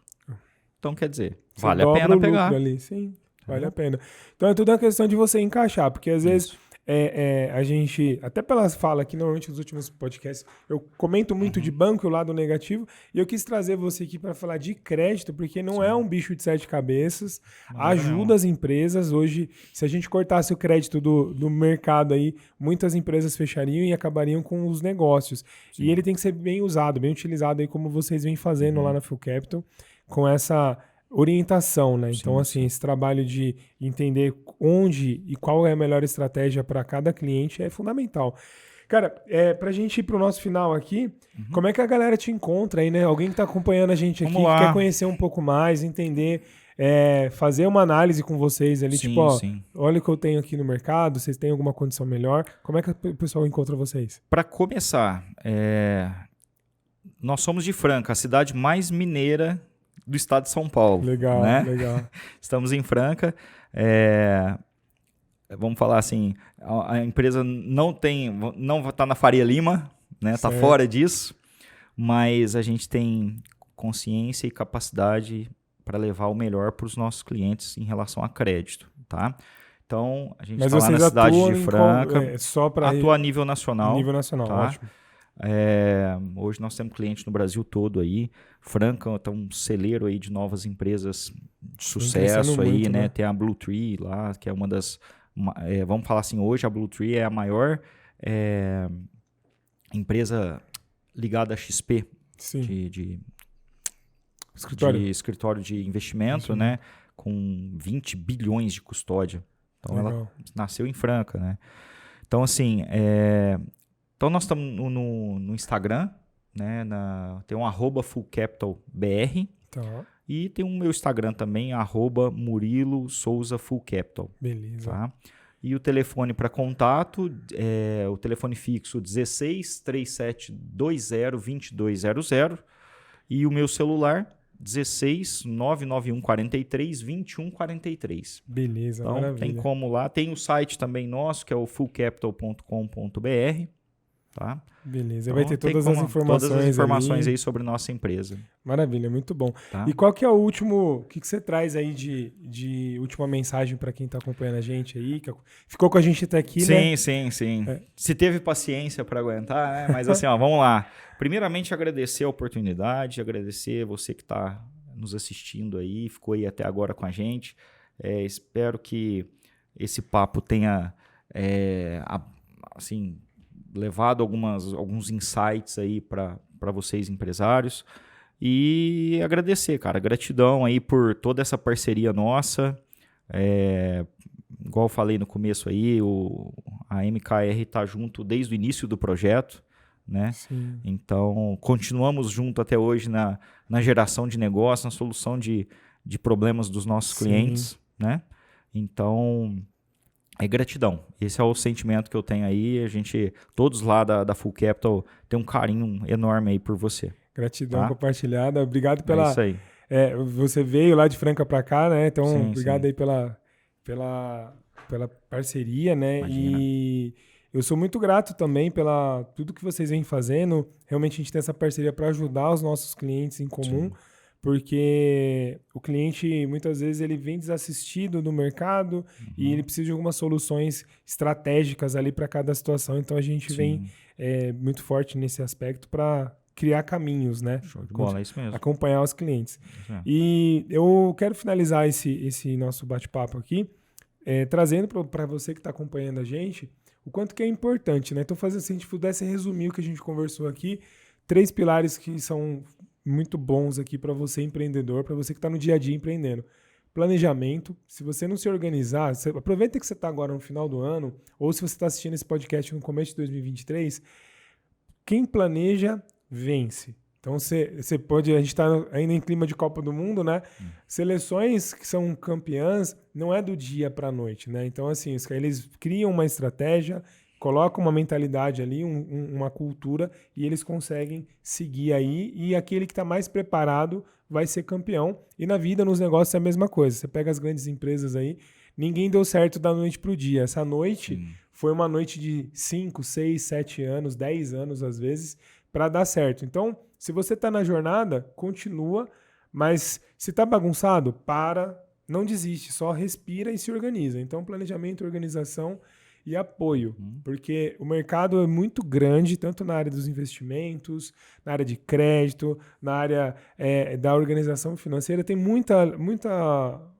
Então, quer dizer, vale a pena pegar. Ali. Sim, vale a pena. Então, é tudo uma questão de você encaixar, porque às vezes... a gente, até pelas falas aqui, normalmente nos últimos podcasts, eu comento muito de banco e o lado negativo, e eu quis trazer você aqui para falar de crédito, porque não é um bicho de 7 cabeças, ajuda as empresas. Hoje, se a gente cortasse o crédito do mercado aí, muitas empresas fechariam e acabariam com os negócios. E ele tem que ser bem usado, bem utilizado aí, como vocês vêm fazendo lá na Full Capital, com essa orientação, né? Então, esse trabalho de entender onde e qual é a melhor estratégia para cada cliente é fundamental. Cara, pra gente ir pro nosso final aqui, como é que a galera te encontra aí, né? Alguém que tá acompanhando a gente aqui, que quer conhecer um pouco mais, entender, fazer uma análise com vocês ali, olha o que eu tenho aqui no mercado, vocês têm alguma condição melhor? Como é que o pessoal encontra vocês? Para começar, nós somos de Franca, a cidade mais mineira do estado de São Paulo. Legal, né? legal. Estamos em Franca. Vamos falar assim, a empresa não está na Faria Lima, né? Está fora disso, mas a gente tem consciência e capacidade para levar o melhor para os nossos clientes em relação a crédito, tá? Então, a gente está lá na cidade de Franca, atua a nível nacional. Nível nacional, tá? ótimo. Hoje nós temos clientes no Brasil todo aí. Franca está um celeiro aí de novas empresas de sucesso aí, muito, né? Tem a Blue Tree lá, que é uma das... vamos falar assim, hoje a Blue Tree é a maior empresa ligada à XP de escritório de investimento, né? Com 20 bilhões de custódia. Então, ela nasceu em Franca, né? Então, assim... Então, nós estamos no Instagram, né? Tem um @FullCapitalBR. Tá. E tem o meu Instagram também, @Murilo Souza Full Capital. Beleza. Tá? E o telefone para contato, o telefone fixo 16 37 20 2200. E o meu celular 16 991 43 21 43. Beleza, então, maravilha. Tem como lá. Tem o site também nosso, que é o fullcapital.com.br. Tá? Beleza, então, vai ter todas as informações aí sobre nossa empresa. Maravilha, muito bom. Tá? E qual que é o último, o que você traz aí de última mensagem para quem está acompanhando a gente aí, que ficou com a gente até aqui, né? Sim. Se teve paciência para aguentar, né? Mas assim, vamos lá. Primeiramente, agradecer a oportunidade, agradecer você que está nos assistindo aí, ficou aí até agora com a gente. Espero que esse papo tenha, assim... levado alguns insights aí para vocês, empresários. E agradecer, cara. Gratidão aí por toda essa parceria nossa. igual eu falei no começo aí, a MKR está junto desde o início do projeto, né? Sim. Então, continuamos junto até hoje na geração de negócio, na solução de problemas dos nossos clientes, né? Então, é gratidão. Esse é o sentimento que eu tenho aí. A gente, todos lá da Full Capital, tem um carinho enorme aí por você. Gratidão compartilhada. Obrigado pela... É isso aí. Você veio lá de Franca para cá, né? Então, Sim, obrigado aí pela parceria, né? Imagina. E eu sou muito grato também pela tudo que vocês vêm fazendo. Realmente a gente tem essa parceria para ajudar os nossos clientes em comum, porque o cliente muitas vezes ele vem desassistido do mercado e ele precisa de algumas soluções estratégicas ali para cada situação. Então a gente vem muito forte nesse aspecto para criar caminhos, né? Show de bola, é isso mesmo. Acompanhar os clientes. E eu quero finalizar esse nosso bate-papo aqui, trazendo para você que está acompanhando a gente o quanto que é importante, né? Então, se a gente pudesse resumir o que a gente conversou aqui, 3 pilares que são muito bons aqui para você, empreendedor, para você que está no dia a dia empreendendo. Planejamento. Se você não se organizar, aproveita que você está agora no final do ano, ou se você está assistindo esse podcast no começo de 2023, quem planeja, vence. Então, você pode... A gente está ainda em clima de Copa do Mundo, né? Seleções que são campeãs não é do dia para a noite, né? Então, assim, eles criam uma estratégia, colocam uma mentalidade ali, uma cultura, e eles conseguem seguir aí, e aquele que está mais preparado vai ser campeão. E na vida, nos negócios, é a mesma coisa. Você pega as grandes empresas aí, ninguém deu certo da noite para o dia. Essa noite foi uma noite de 5, 6, 7 anos, 10 anos, às vezes, para dar certo. Então, se você está na jornada, continua, mas se está bagunçado, para, não desiste, só respira e se organiza. Então, planejamento, organização e apoio, porque o mercado é muito grande, tanto na área dos investimentos, na área de crédito, na área da organização financeira, tem muita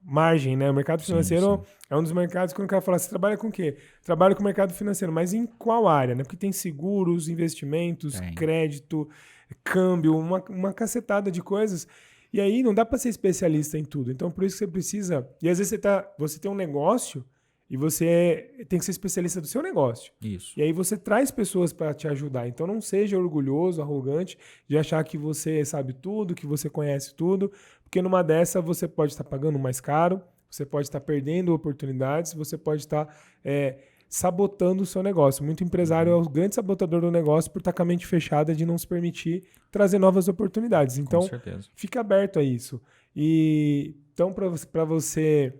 margem, né? O mercado financeiro é um dos mercados que o cara fala, você trabalha com o quê? Trabalho com o mercado financeiro, mas em qual área? Né? Porque tem seguros, investimentos, crédito, câmbio, uma cacetada de coisas. E aí não dá para ser especialista em tudo. Então, por isso que você precisa... E às vezes você tem um negócio e você tem que ser especialista do seu negócio. Isso. E aí você traz pessoas para te ajudar. Então não seja orgulhoso, arrogante, de achar que você sabe tudo, que você conhece tudo, porque numa dessa você pode estar pagando mais caro, você pode estar perdendo oportunidades, você pode estar sabotando o seu negócio. Muito empresário é o grande sabotador do negócio por estar com a mente fechada de não se permitir trazer novas oportunidades. Então, com certeza, fica aberto a isso. E então, para você...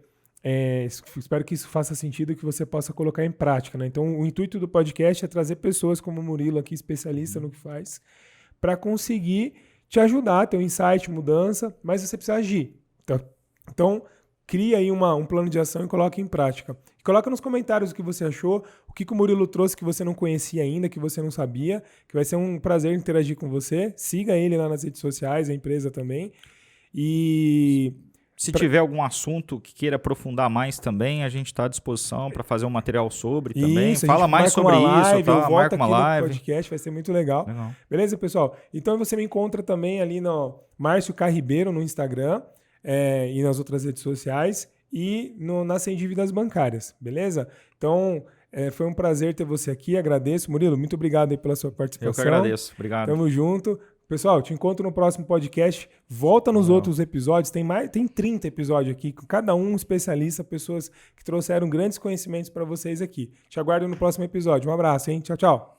espero que isso faça sentido e que você possa colocar em prática, né? Então, o intuito do podcast é trazer pessoas como o Murilo aqui, especialista no que faz, para conseguir te ajudar a ter um insight, mudança, mas você precisa agir. Então cria aí um plano de ação e coloque em prática. Coloca nos comentários o que você achou, o que o Murilo trouxe que você não conhecia ainda, que você não sabia, que vai ser um prazer interagir com você. Siga ele lá nas redes sociais, a empresa também. E... Se tiver algum assunto que queira aprofundar mais também, a gente está à disposição para fazer um material sobre também. Isso, fala mais sobre live, isso, tá? Marca uma live. No podcast, vai ser muito legal. Beleza, pessoal? Então você me encontra também ali no Márcio K. Ribeiro no Instagram e nas outras redes sociais e nas Sem Dívidas Bancárias, beleza? Então, foi um prazer ter você aqui, agradeço. Murilo, muito obrigado aí pela sua participação. Eu que agradeço, obrigado. Tamo junto. Pessoal, te encontro no próximo podcast. Volta nos outros episódios. Tem 30 episódios aqui, com cada um especialista, pessoas que trouxeram grandes conhecimentos para vocês aqui. Te aguardo no próximo episódio. Um abraço, hein? Tchau, tchau.